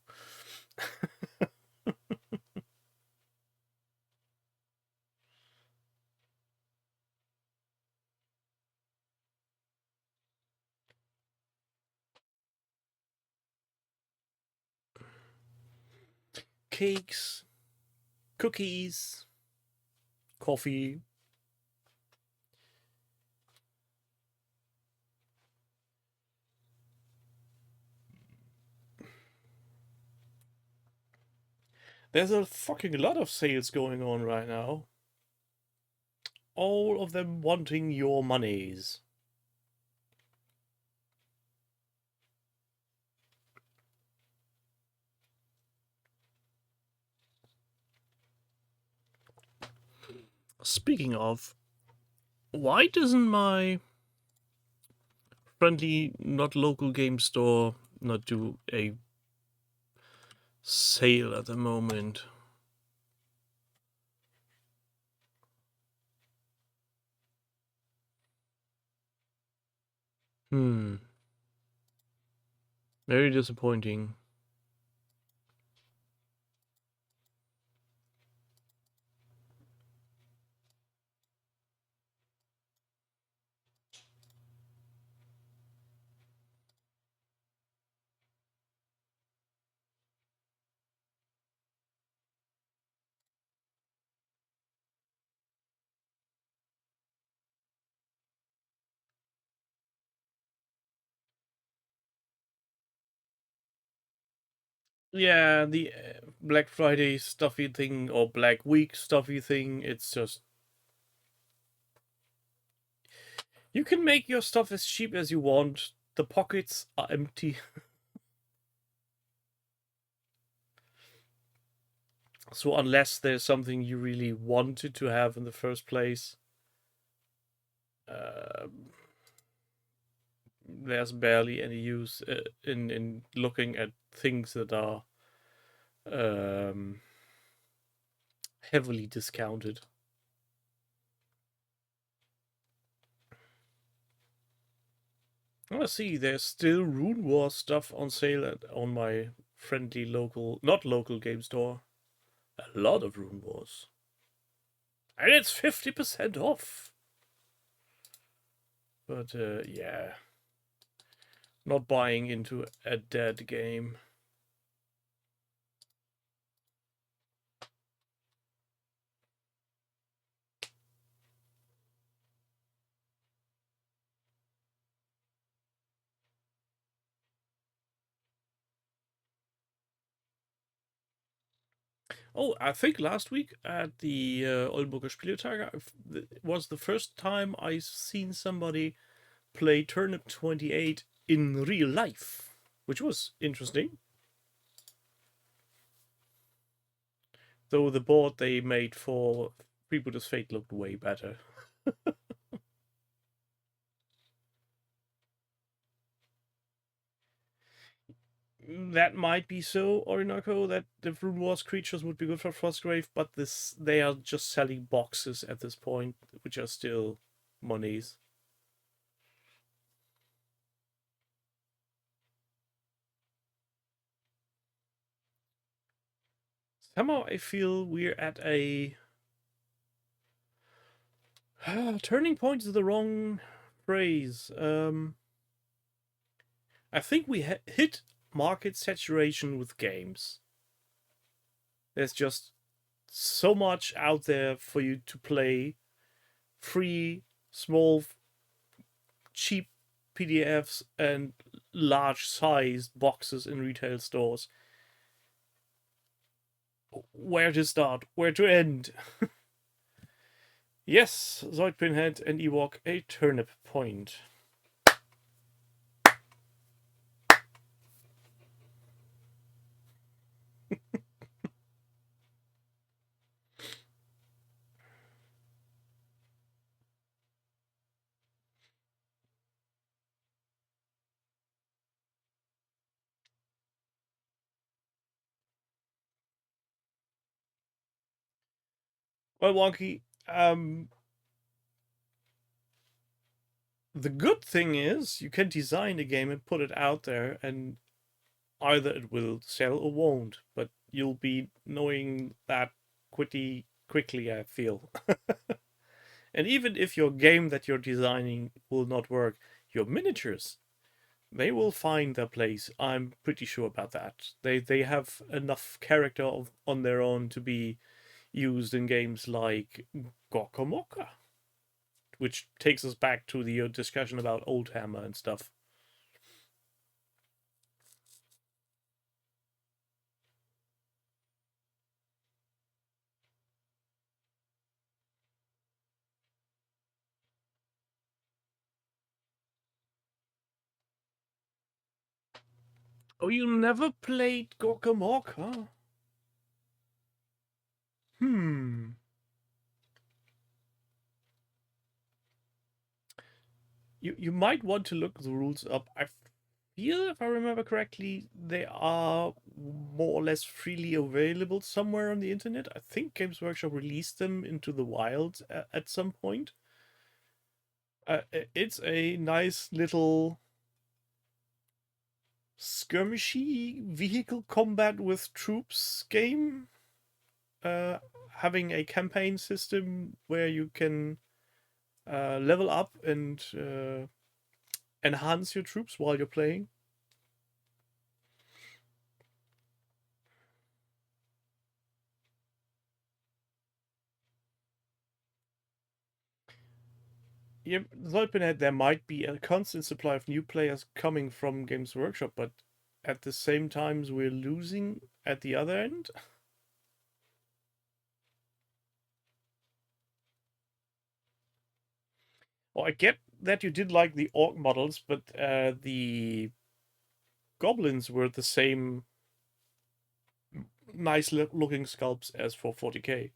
Cakes, cookies, coffee. There's a fucking lot of sales going on right now. All of them wanting your monies. Speaking of, why doesn't my friendly, not local game store not do a sale at the moment? Very disappointing. Yeah, the Black Friday stuffy thing or Black Week stuffy thing, it's just. You can make your stuff as cheap as you want. The pockets are empty. So unless there's something you really wanted to have in the first place, there's barely any use in looking at things that are heavily discounted. Let's see, there's still Rune War stuff on sale on my friendly local, not local game store. A lot of Rune Wars. And it's 50% off. But yeah. Not buying into a dead game. Oh, I think last week at the Oldenburger Spieletage was the first time I seen somebody play Turnip 28 in real life, which was interesting. Though the board they made for Freebooters Fate looked way better. That might be so, Orinoco, that the Rune Wars creatures would be good for Frostgrave, but they are just selling boxes at this point, which are still monies. Somehow I feel we're at a turning point is the wrong phrase. I think we hit market saturation with games. There's just so much out there for you to play. Free, small, cheap PDFs and large sized boxes in retail stores. Where to start? Where to end? Yes, Zoid Pinhead and Ewok, a turnip point. Well, Wonky, the good thing is you can design a game and put it out there, and either it will sell or won't, but you'll be knowing that quickly, I feel. And even if your game that you're designing will not work, your miniatures, they will find their place. I'm pretty sure about that. They have enough character on their own to be used in games like Gorkomoka, which takes us back to the discussion about Old Hammer and stuff. Oh, you never played Gorkamorka? Hmm. You might want to look the rules up. I feel, if I remember correctly, they are more or less freely available somewhere on the internet. I think Games Workshop released them into the wild at some point. It's a nice little skirmishy vehicle combat with troops game, having a campaign system where you can level up and enhance your troops while you're playing. Yeah, Zolpinet, there might be a constant supply of new players coming from Games Workshop, but at the same time, we're losing at the other end. Well, I get that you did like the orc models, but the goblins were the same nice looking sculpts as for 40k.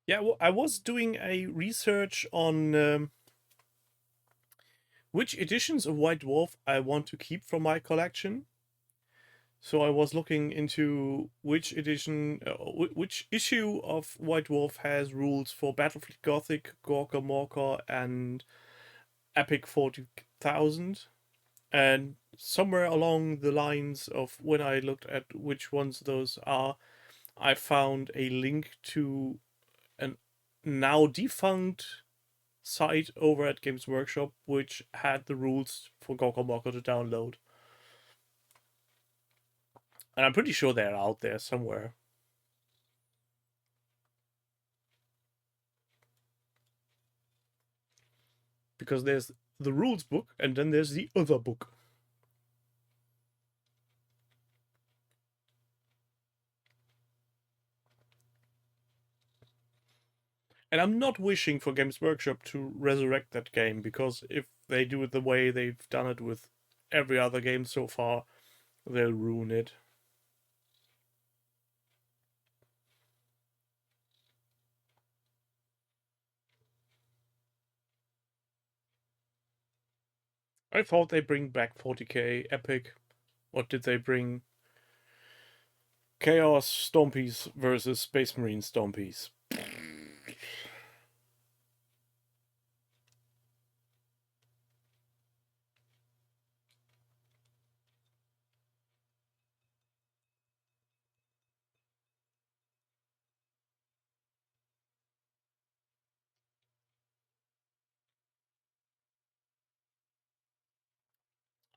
Yeah, well, I was doing a research on which editions of White Dwarf I want to keep from my collection. So I was looking into which edition, which issue of White Dwarf has rules for Battlefleet Gothic, Gorka Morka, and Epic 40,000. And somewhere along the lines of when I looked at which ones those are, I found a link to an now defunct site over at Games Workshop which had the rules for Gorka Morka to download. And I'm pretty sure they're out there somewhere. Because there's the rules book and then there's the other book. And I'm not wishing for Games Workshop to resurrect that game, because if they do it the way they've done it with every other game so far, they'll ruin it. I thought they bring back 40k Epic. What did they bring? Chaos Stompies versus Space Marine Stompies.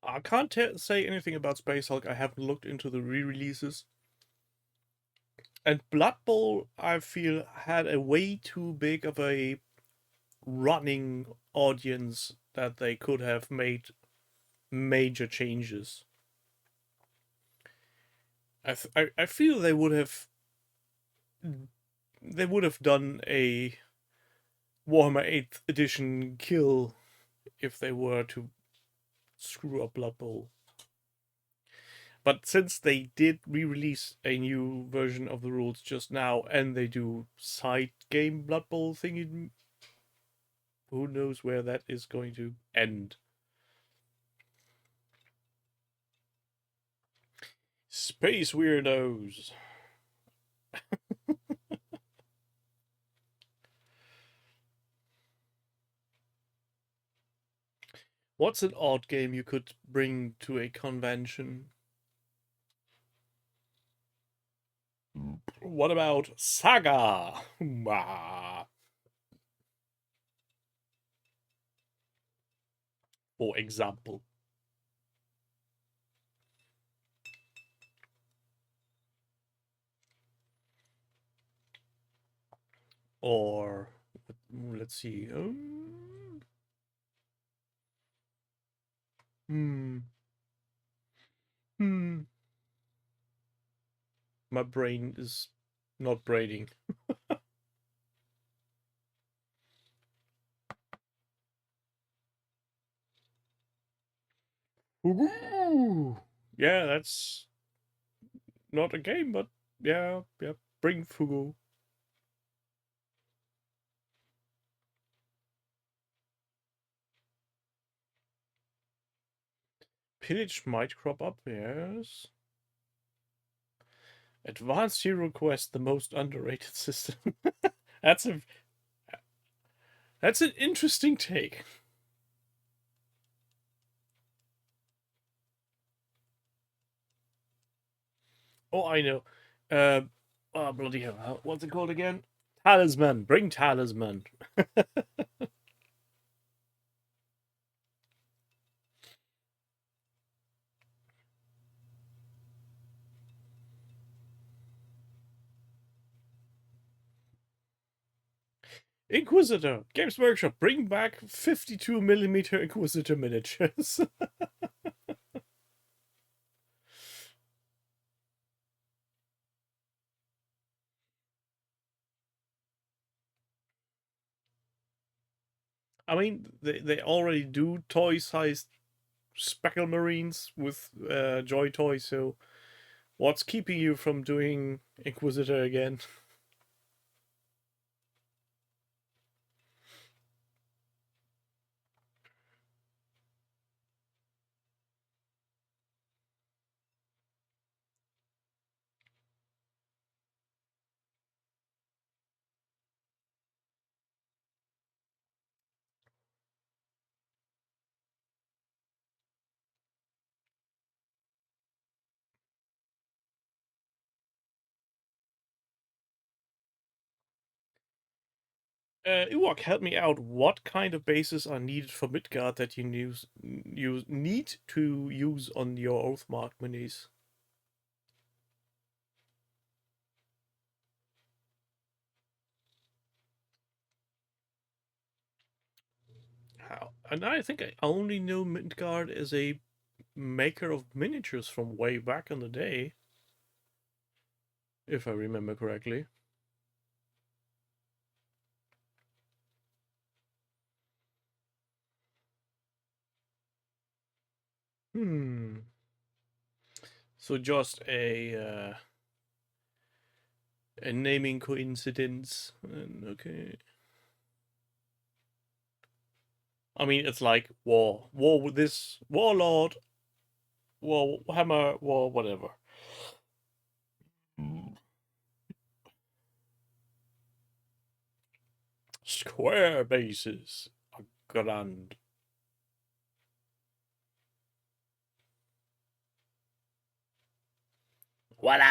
I can't say anything about Space Hulk. I haven't looked into the re-releases. And Blood Bowl, I feel, had a way too big of a running audience that they could have made major changes. I feel they would have done a Warhammer 8th edition kill if they were to screw up Blood Bowl. But since they did re-release a new version of the rules just now, and they do side game Blood Bowl thingy, who knows where that is going to end. Space weirdos. What's an odd game you could bring to a convention? What about Saga? For example. Or let's see. Hmm. My brain is not braiding. Ooh. Yeah, that's not a game, but yeah. Bring Fugu. Pillage might crop up, yes. Advanced Hero Quest, the most underrated system. that's an interesting take. Oh, I know. Oh, bloody hell. What's it called again? Talisman. Bring Talisman. Inquisitor. Games Workshop. Bring back 52mm Inquisitor miniatures. I mean, they already do toy-sized Speckle Marines with Joy Toy, so what's keeping you from doing Inquisitor again? Ewok, help me out. What kind of bases are needed for Midgard that you need to use on your Oathmark minis? How? And I think I only know Midgard as a maker of miniatures from way back in the day, if I remember correctly. Hmm. So just a naming coincidence. Okay. I mean, it's like war with this warlord, war hammer, war whatever. Square bases are grand. What?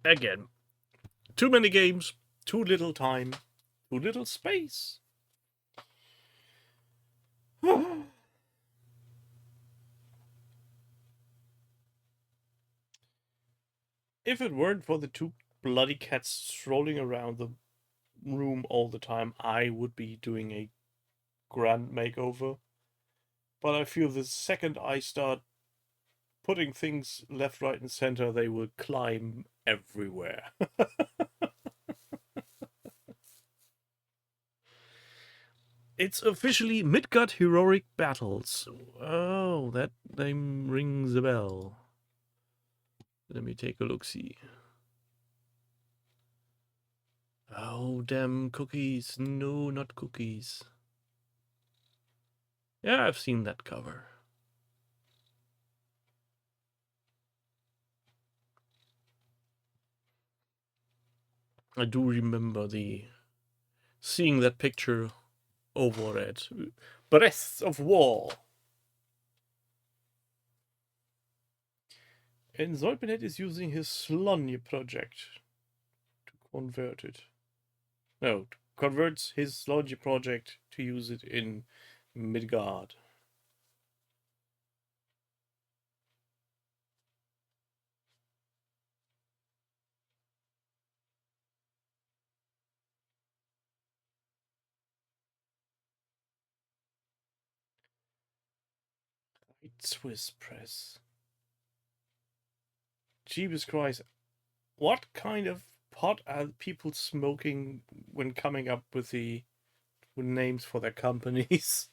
Again, too many games, too little time, too little space. If it weren't for the two bloody cats strolling around the room all the time, I would be doing a grand makeover. But I feel the second I start putting things left, right, and center, they will climb everywhere. It's officially Midgard Heroic Battles. Oh, that name rings a bell. Let me take a look-see. Oh, damn cookies. No, not cookies. Yeah, I've seen that cover. I do remember seeing that picture over at Breath of War. And Zolpinet is using his Slonny project to convert it. No, converts his Slonny project to use it in Midgard. Swiss press. Jesus Christ. What kind of pot are people smoking when coming up with names for their companies?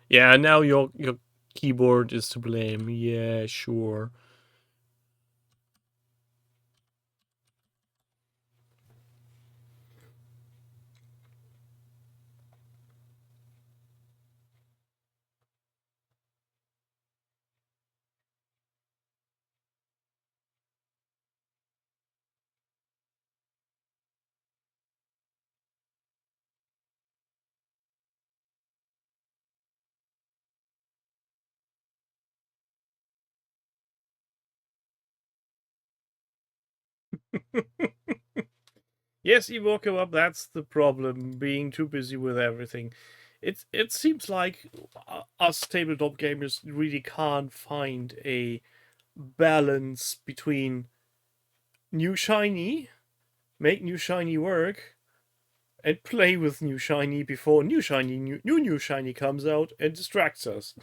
Yeah, now your keyboard is to blame. Yeah, sure. Yes, Evoco up, that's the problem, being too busy with everything. It seems like us tabletop gamers really can't find a balance between new shiny, make new shiny work, and play with new shiny before new shiny comes out and distracts us.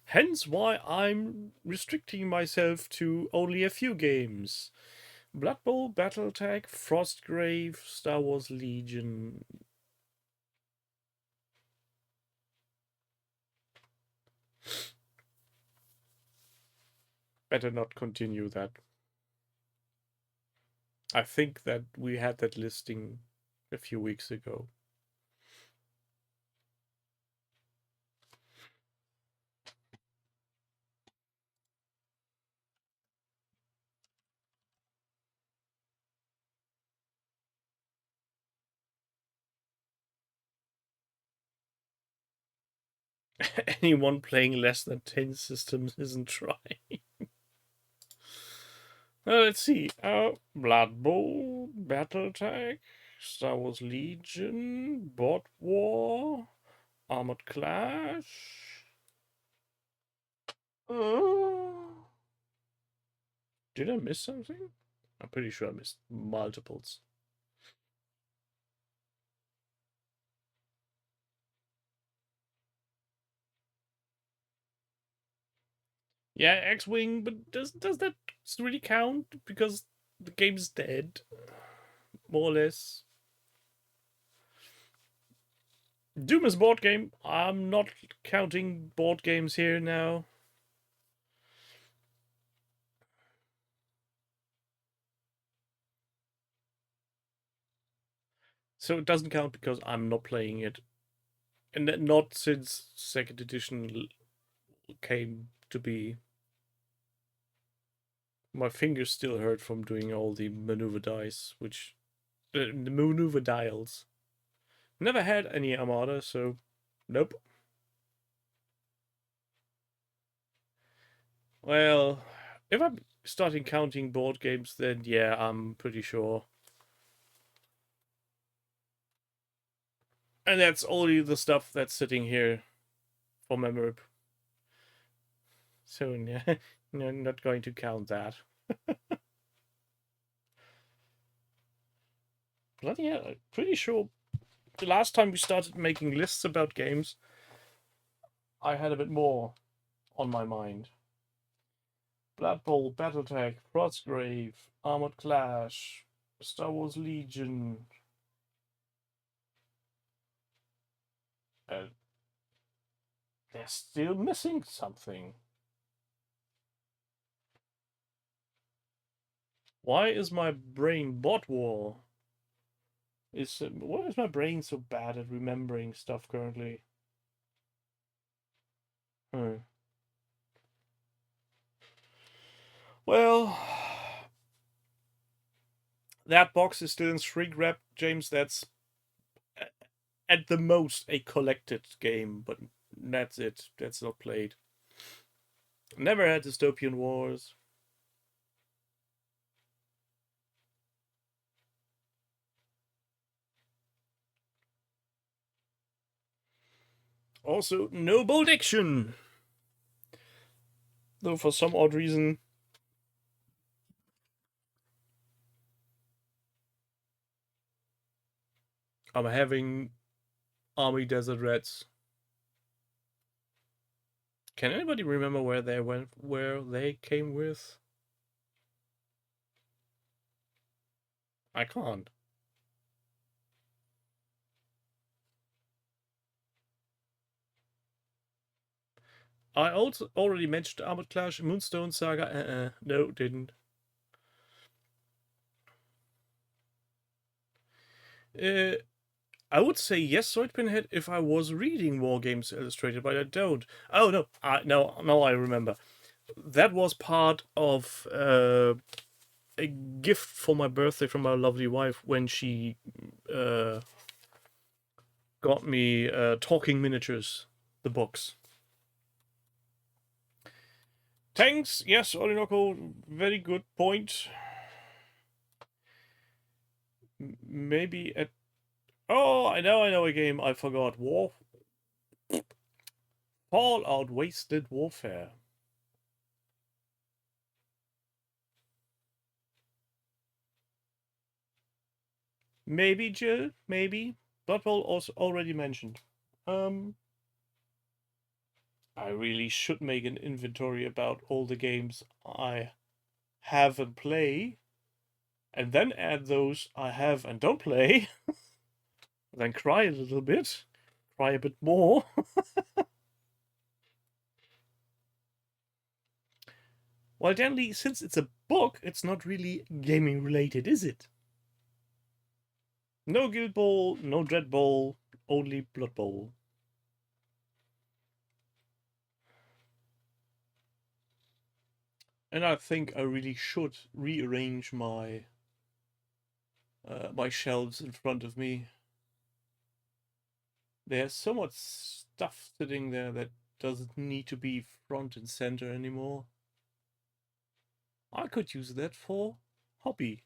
Hence why I'm restricting myself to only a few games. Blood Bowl, Battletech, Frostgrave, Star Wars Legion. Better not continue that. I think that we had that listing a few weeks ago. Anyone playing less than 10 systems isn't trying. Let's see. Blood Bowl, Battletech, Star Wars Legion, Bot War, Armored Clash. Did I miss something? I'm pretty sure I missed multiples. Yeah, X-Wing, but does that really count? Because the game's dead, more or less. Doom is a board game. I'm not counting board games here now. So it doesn't count because I'm not playing it. And not since second edition came to be. My fingers still hurt from doing all the maneuver dice, the maneuver dials. Never had any Armada, so nope. Well, if I'm starting counting board games, then yeah, I'm pretty sure. And that's only the stuff that's sitting here for memory. So yeah, no, not going to count that. Bloody hell, I'm pretty sure the last time we started making lists about games, I had a bit more on my mind. Blood Bowl, Battletech, Frostgrave, Armored Clash, Star Wars Legion. They're still missing something. Why is my brain bot war? Why is my brain so bad at remembering stuff currently? Well, that box is still in shrink wrap, James. That's at the most a collected game, but that's it. That's not played. Never had Dystopian Wars. Also, no Bold Action. Though for some odd reason, I'm having Army Desert Rats. Can anybody remember where they went? Where they came with? I can't. I also already mentioned Armored Clash, Moonstone Saga. No, didn't. I would say yes, Sword Pinhead, if I was reading War Games Illustrated, but I don't. Oh no, no, I remember. That was part of a gift for my birthday from my lovely wife when she got me Talking Miniatures, the box. Tanks, yes, Orinoco, very good point. Maybe at... Oh, I know a game I forgot. Fallout Wasted Warfare. Maybe, Jill, maybe. Blood Bowl also already mentioned. I really should make an inventory about all the games I have and play, and then add those I have and don't play. Then cry a little bit. Cry a bit more. Well, Danley, since it's a book, it's not really gaming related, is it? No Guild Bowl, no Dread Bowl, only Blood Bowl. And I think I really should rearrange my my shelves in front of me. There's so much stuff sitting there that doesn't need to be front and center anymore. I could use that for hobby.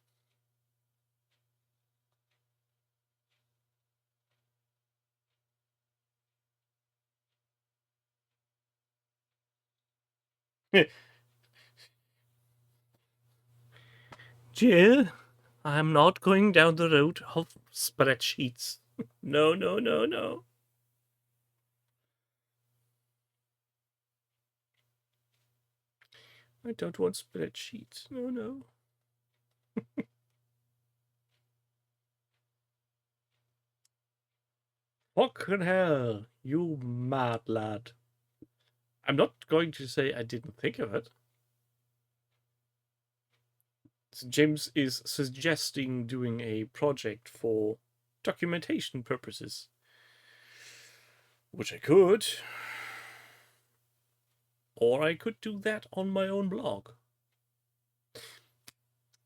Jill, I'm not going down the road of spreadsheets. No, no, no, no. I don't want spreadsheets. No, no. Fucking hell, you mad lad. I'm not going to say I didn't think of it. So James is suggesting doing a project for documentation purposes, which I could. Or I could do that on my own blog.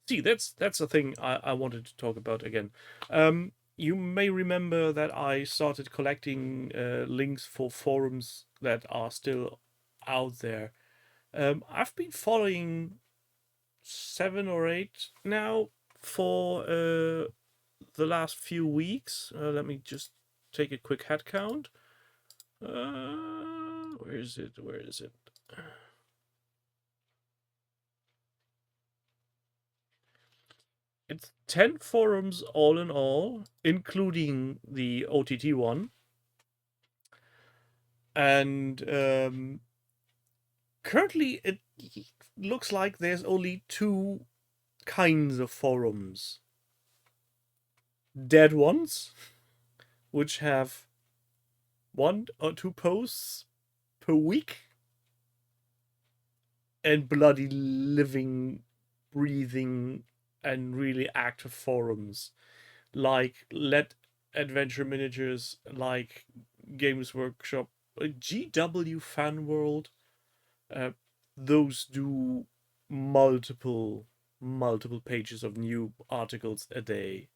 See, that's a thing I wanted to talk about again. You may remember that I started collecting links for forums that are still out there. I've been following 7 or 8 now for the last few weeks. Let me just take a quick head count. Where is it? Where is it? It's 10 forums all in all, including the OTT one. And currently it looks like there's only 2 kinds of forums. Dead ones, which have 1 or 2 posts per week, and bloody living, breathing, and really active forums like Let Adventure Miniatures, like Games Workshop, GW Fan World. Those do multiple pages of new articles a day.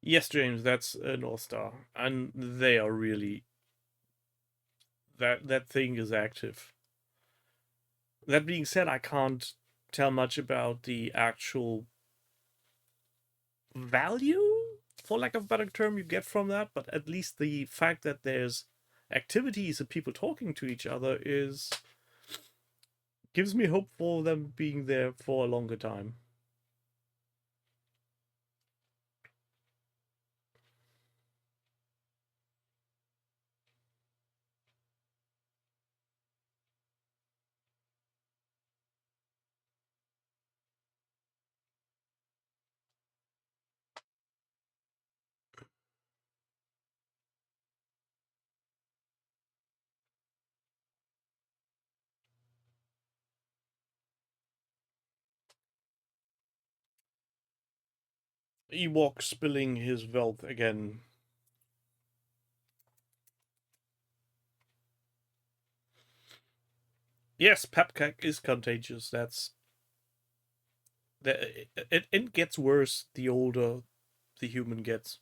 Yes, James, that's a North Star, and they are really that thing is active. That being said, I can't tell much about the actual value, for lack of a better term, you get from that, but at least the fact that there's activities and people talking to each other is gives me hope for them being there for a longer time. Ewok spilling his wealth again. Yes, Pepcak is contagious. It gets worse the older the human gets.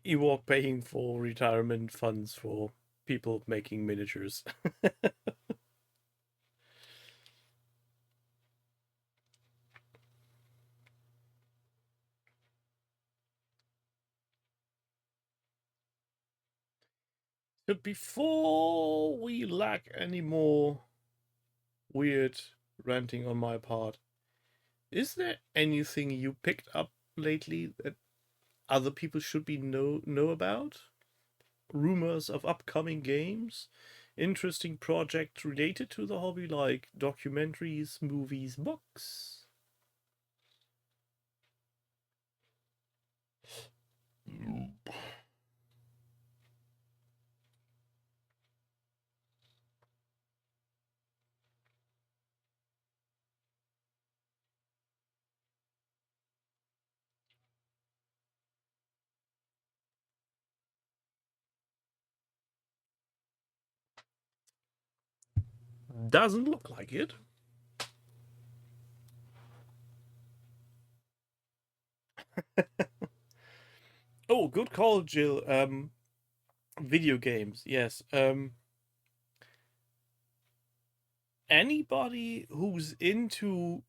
Ewok paying for retirement funds for people making miniatures. But before we lack any more weird ranting on my part, is there anything you picked up lately that other people should be know about? Rumors of upcoming games? Interesting projects related to the hobby, like documentaries, movies, books? Doesn't look like it. Oh, good call, Jill. Video games, yes. Anybody who's into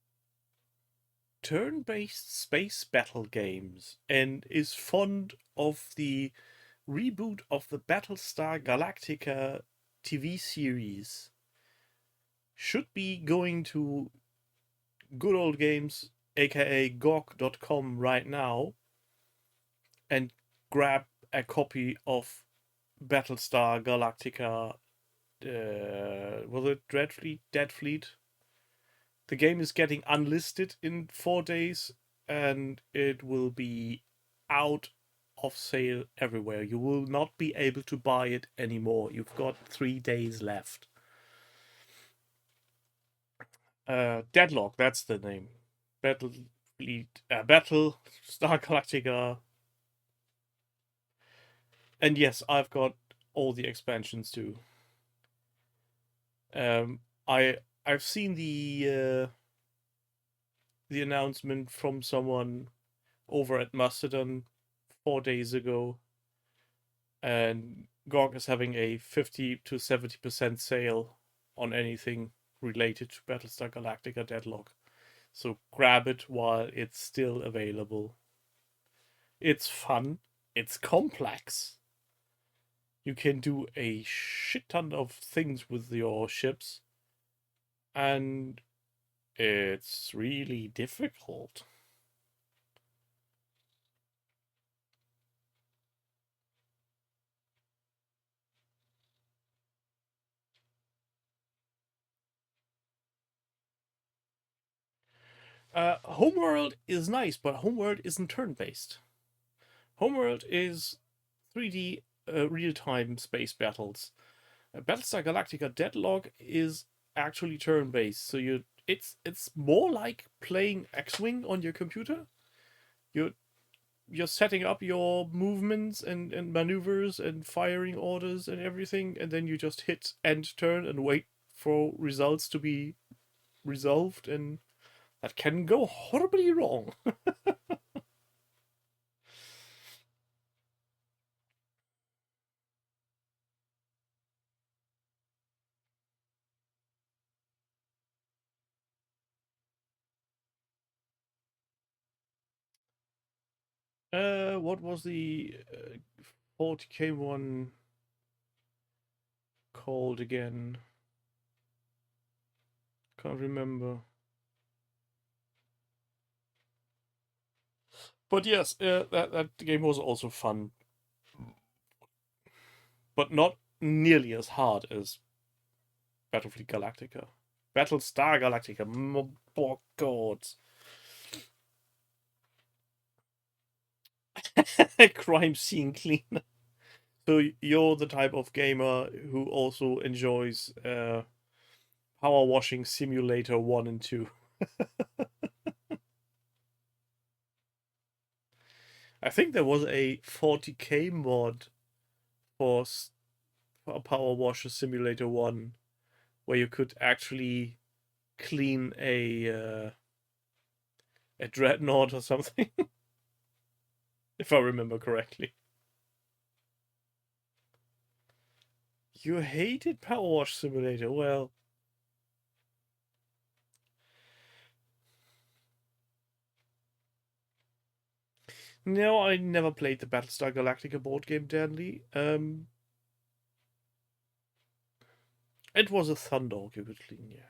turn-based space battle games and is fond of the reboot of the Battlestar Galactica TV series should be going to Good Old Games, aka GOG.com, right now and grab a copy of Battlestar Galactica. Was it Dreadfleet? Dead Fleet? The game is getting unlisted in 4 days, and it will be out of sale everywhere. You will not be able to buy it anymore. You've got 3 days left. Deadlock, that's the name. Battle Star Galactica. And yes, I've got all the expansions too. I've seen the announcement from someone over at Mastodon 4 days ago, and GOG is having a 50 to 70% sale on anything related to Battlestar Galactica Deadlock. So grab it while it's still available. It's fun. It's complex. You can do a shit ton of things with your ships. And it's really difficult. Homeworld is nice, but Homeworld isn't turn-based. Homeworld is 3D real-time space battles. Battlestar Galactica Deadlock is actually turn-based, so it's more like playing X-Wing on your computer. You're setting up your movements and maneuvers and firing orders and everything, and then you just hit end turn and wait for results to be resolved, and that can go horribly wrong. What was the 40k one called again? Can't remember. But yes, that game was also fun, but not nearly as hard as Battlefleet Galactica. Battlestar Galactica, oh god. Crime scene cleaner. So you're the type of gamer who also enjoys Power Washing Simulator 1 and 2. I think there was a 40k mod for Power Washer Simulator 1 where you could actually clean a dreadnought or something. If I remember correctly. You hated Power Wash Simulator. Well, no, I never played the Battlestar Galactica board game, Danley. It was a Thundog you could clean, yeah.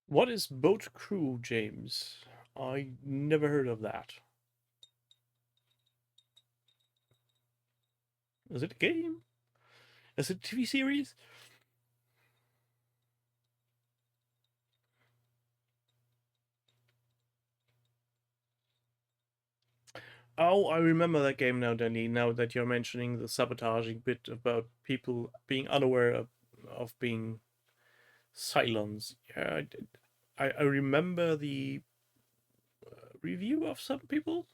What is Boat Crew, James? I never heard of that. Is it a game? Is it a TV series? Oh, I remember that game now, Danny, now that you're mentioning the sabotaging bit about people being unaware of being silenced. Yeah, I remember the review of some people.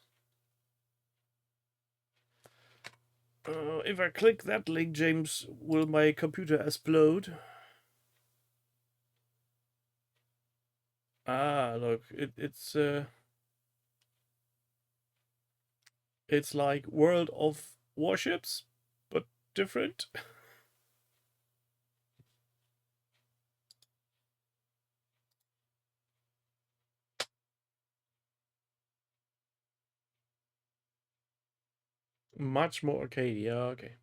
If I click that link, James, will my computer explode? Ah, look, it's like World of Warships, but different. Much more arcade, yeah, okay.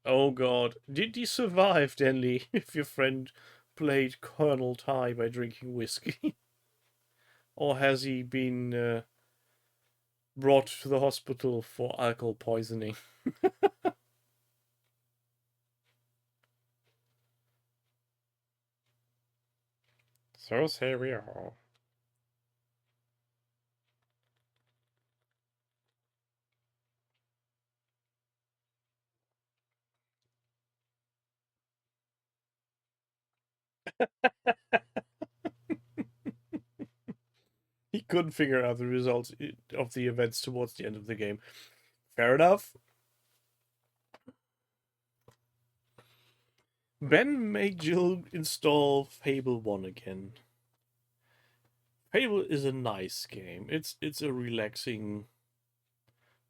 Oh god, did you survive, Denley, if your friend played Colonel Ty by drinking whiskey? Or has he been brought to the hospital for alcohol poisoning? So here we are. He couldn't figure out the results of the events towards the end of the game. Fair enough. Ben made Jill install Fable 1 again. Fable is a nice game. It's a relaxing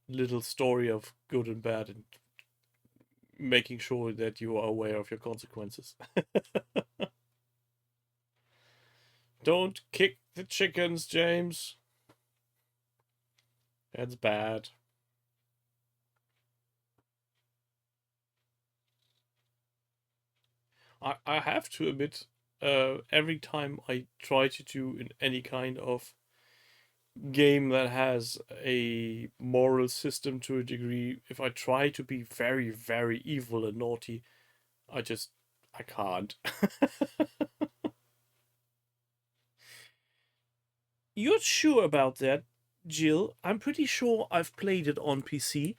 little story of good and bad and making sure that you are aware of your consequences. Don't kick the chickens, James. That's bad. I have to admit, every time I try to do any kind of game that has a moral system to a degree. If I try to be very, very evil and naughty, I can't. You're sure about that, Jill? I'm pretty sure I've played it on PC.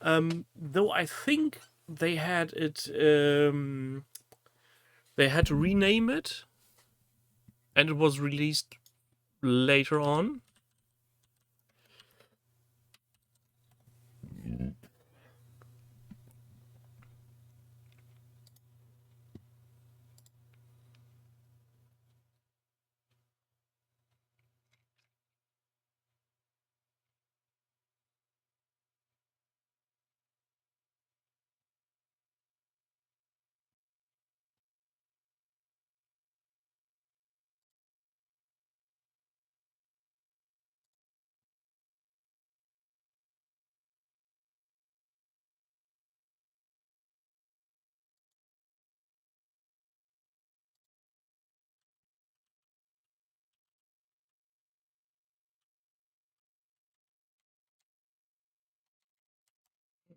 Though I think they had it. They had to rename it, and it was released later on.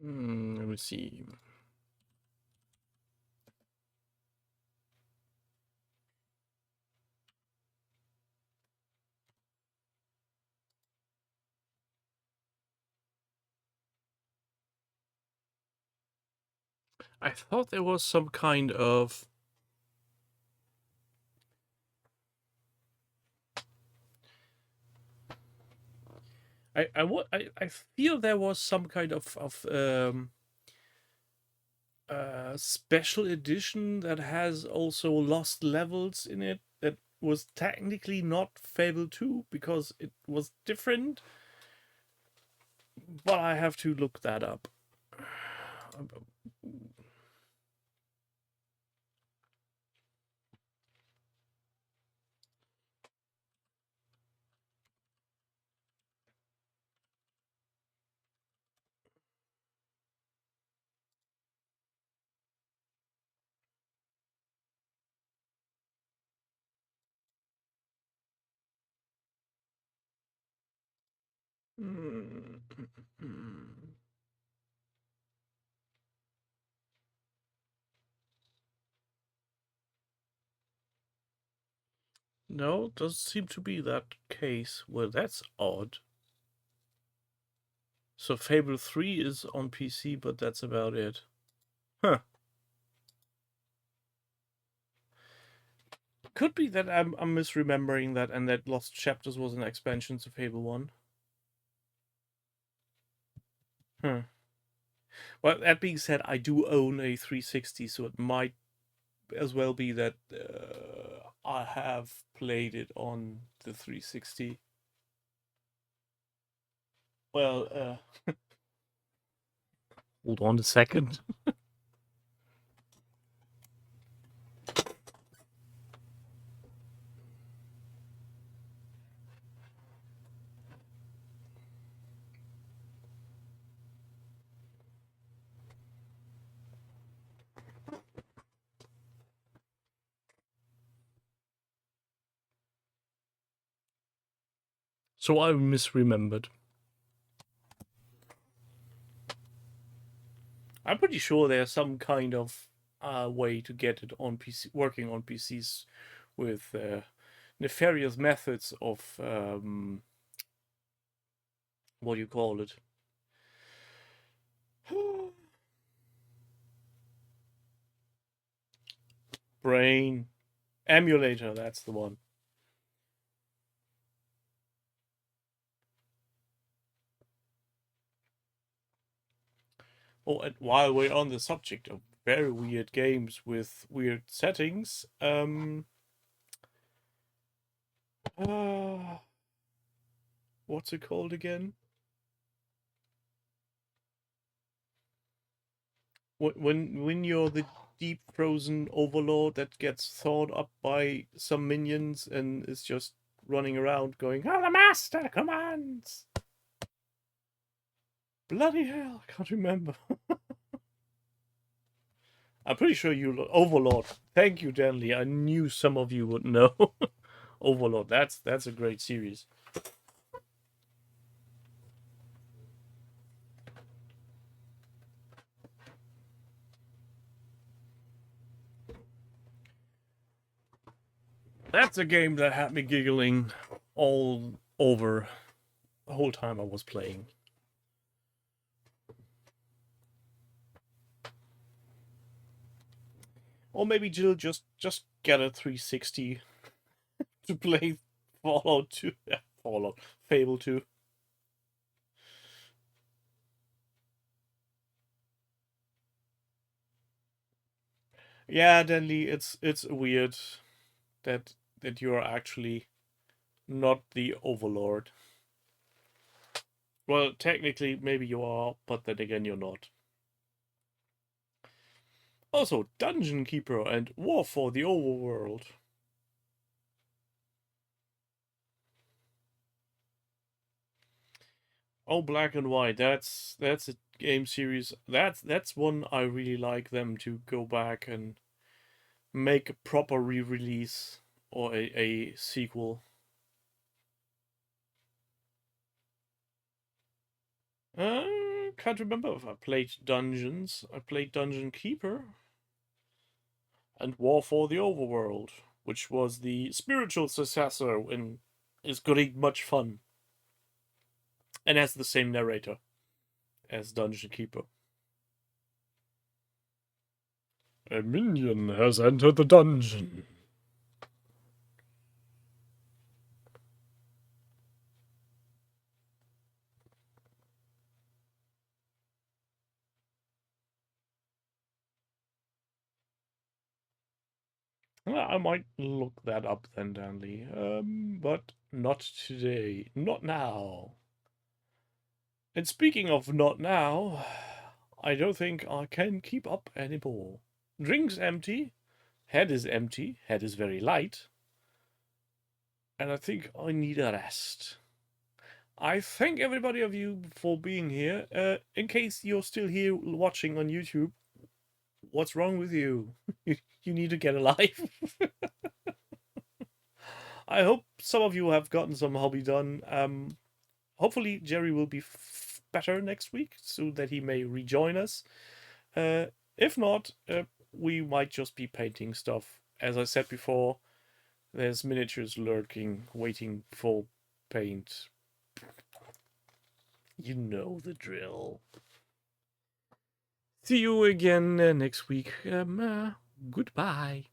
Let me see. I thought there was some kind of. I feel there was some kind of special edition that has also lost levels in it that was technically not Fable 2 because it was different. But I have to look that up. No, doesn't seem to be that case. Well, that's odd. So Fable 3 is on PC, but that's about it. Huh. Could be that I'm misremembering that, and that Lost Chapters was an expansion to Fable 1. Huh. Well, that being said, I do own a 360, so it might as well be that I have played it on the 360. Well, hold on a second. So I misremembered. I'm pretty sure there's some kind of way to get it on PC, working on PCs with nefarious methods of what do you call it? Brain emulator. That's the one. Oh, and while we're on the subject of very weird games with weird settings, what's it called again? When you're the deep frozen overlord that gets thawed up by some minions and is just running around going, "Oh, the master commands!" Bloody hell, I can't remember. I'm pretty sure you Overlord. Thank you, Danley. I knew some of you would know. Overlord. That's a great series. That's a game that had me giggling all over the whole time I was playing. Or maybe Jill just get a 360 to play Fallout 2. Fallout. Fable 2. Yeah, Denley, it's weird that you are actually not the Overlord. Well, technically, maybe you are, but then again, you're not. Also, Dungeon Keeper and War for the Overworld. Oh, Black and White. That's a game series. That's one I really like them to go back and make a proper re-release or a sequel. Can't remember if I played Dungeons. I played Dungeon Keeper and War for the Overworld, which was the spiritual successor and is great much fun. And has the same narrator as Dungeon Keeper. A minion has entered the dungeon. Well, I might look that up then, Danley. But not today. Not now. And speaking of not now, I don't think I can keep up anymore. Drink's empty. Head is empty. Head is very light. And I think I need a rest. I thank everybody of you for being here. In case you're still here watching on YouTube, what's wrong with you? You need to get a life. I hope some of you have gotten some hobby done. Hopefully Jerry will be better next week so that he may rejoin us. If not, we might just be painting stuff. As I said before, there's miniatures lurking, waiting for paint. You know the drill. See you again next week. Goodbye.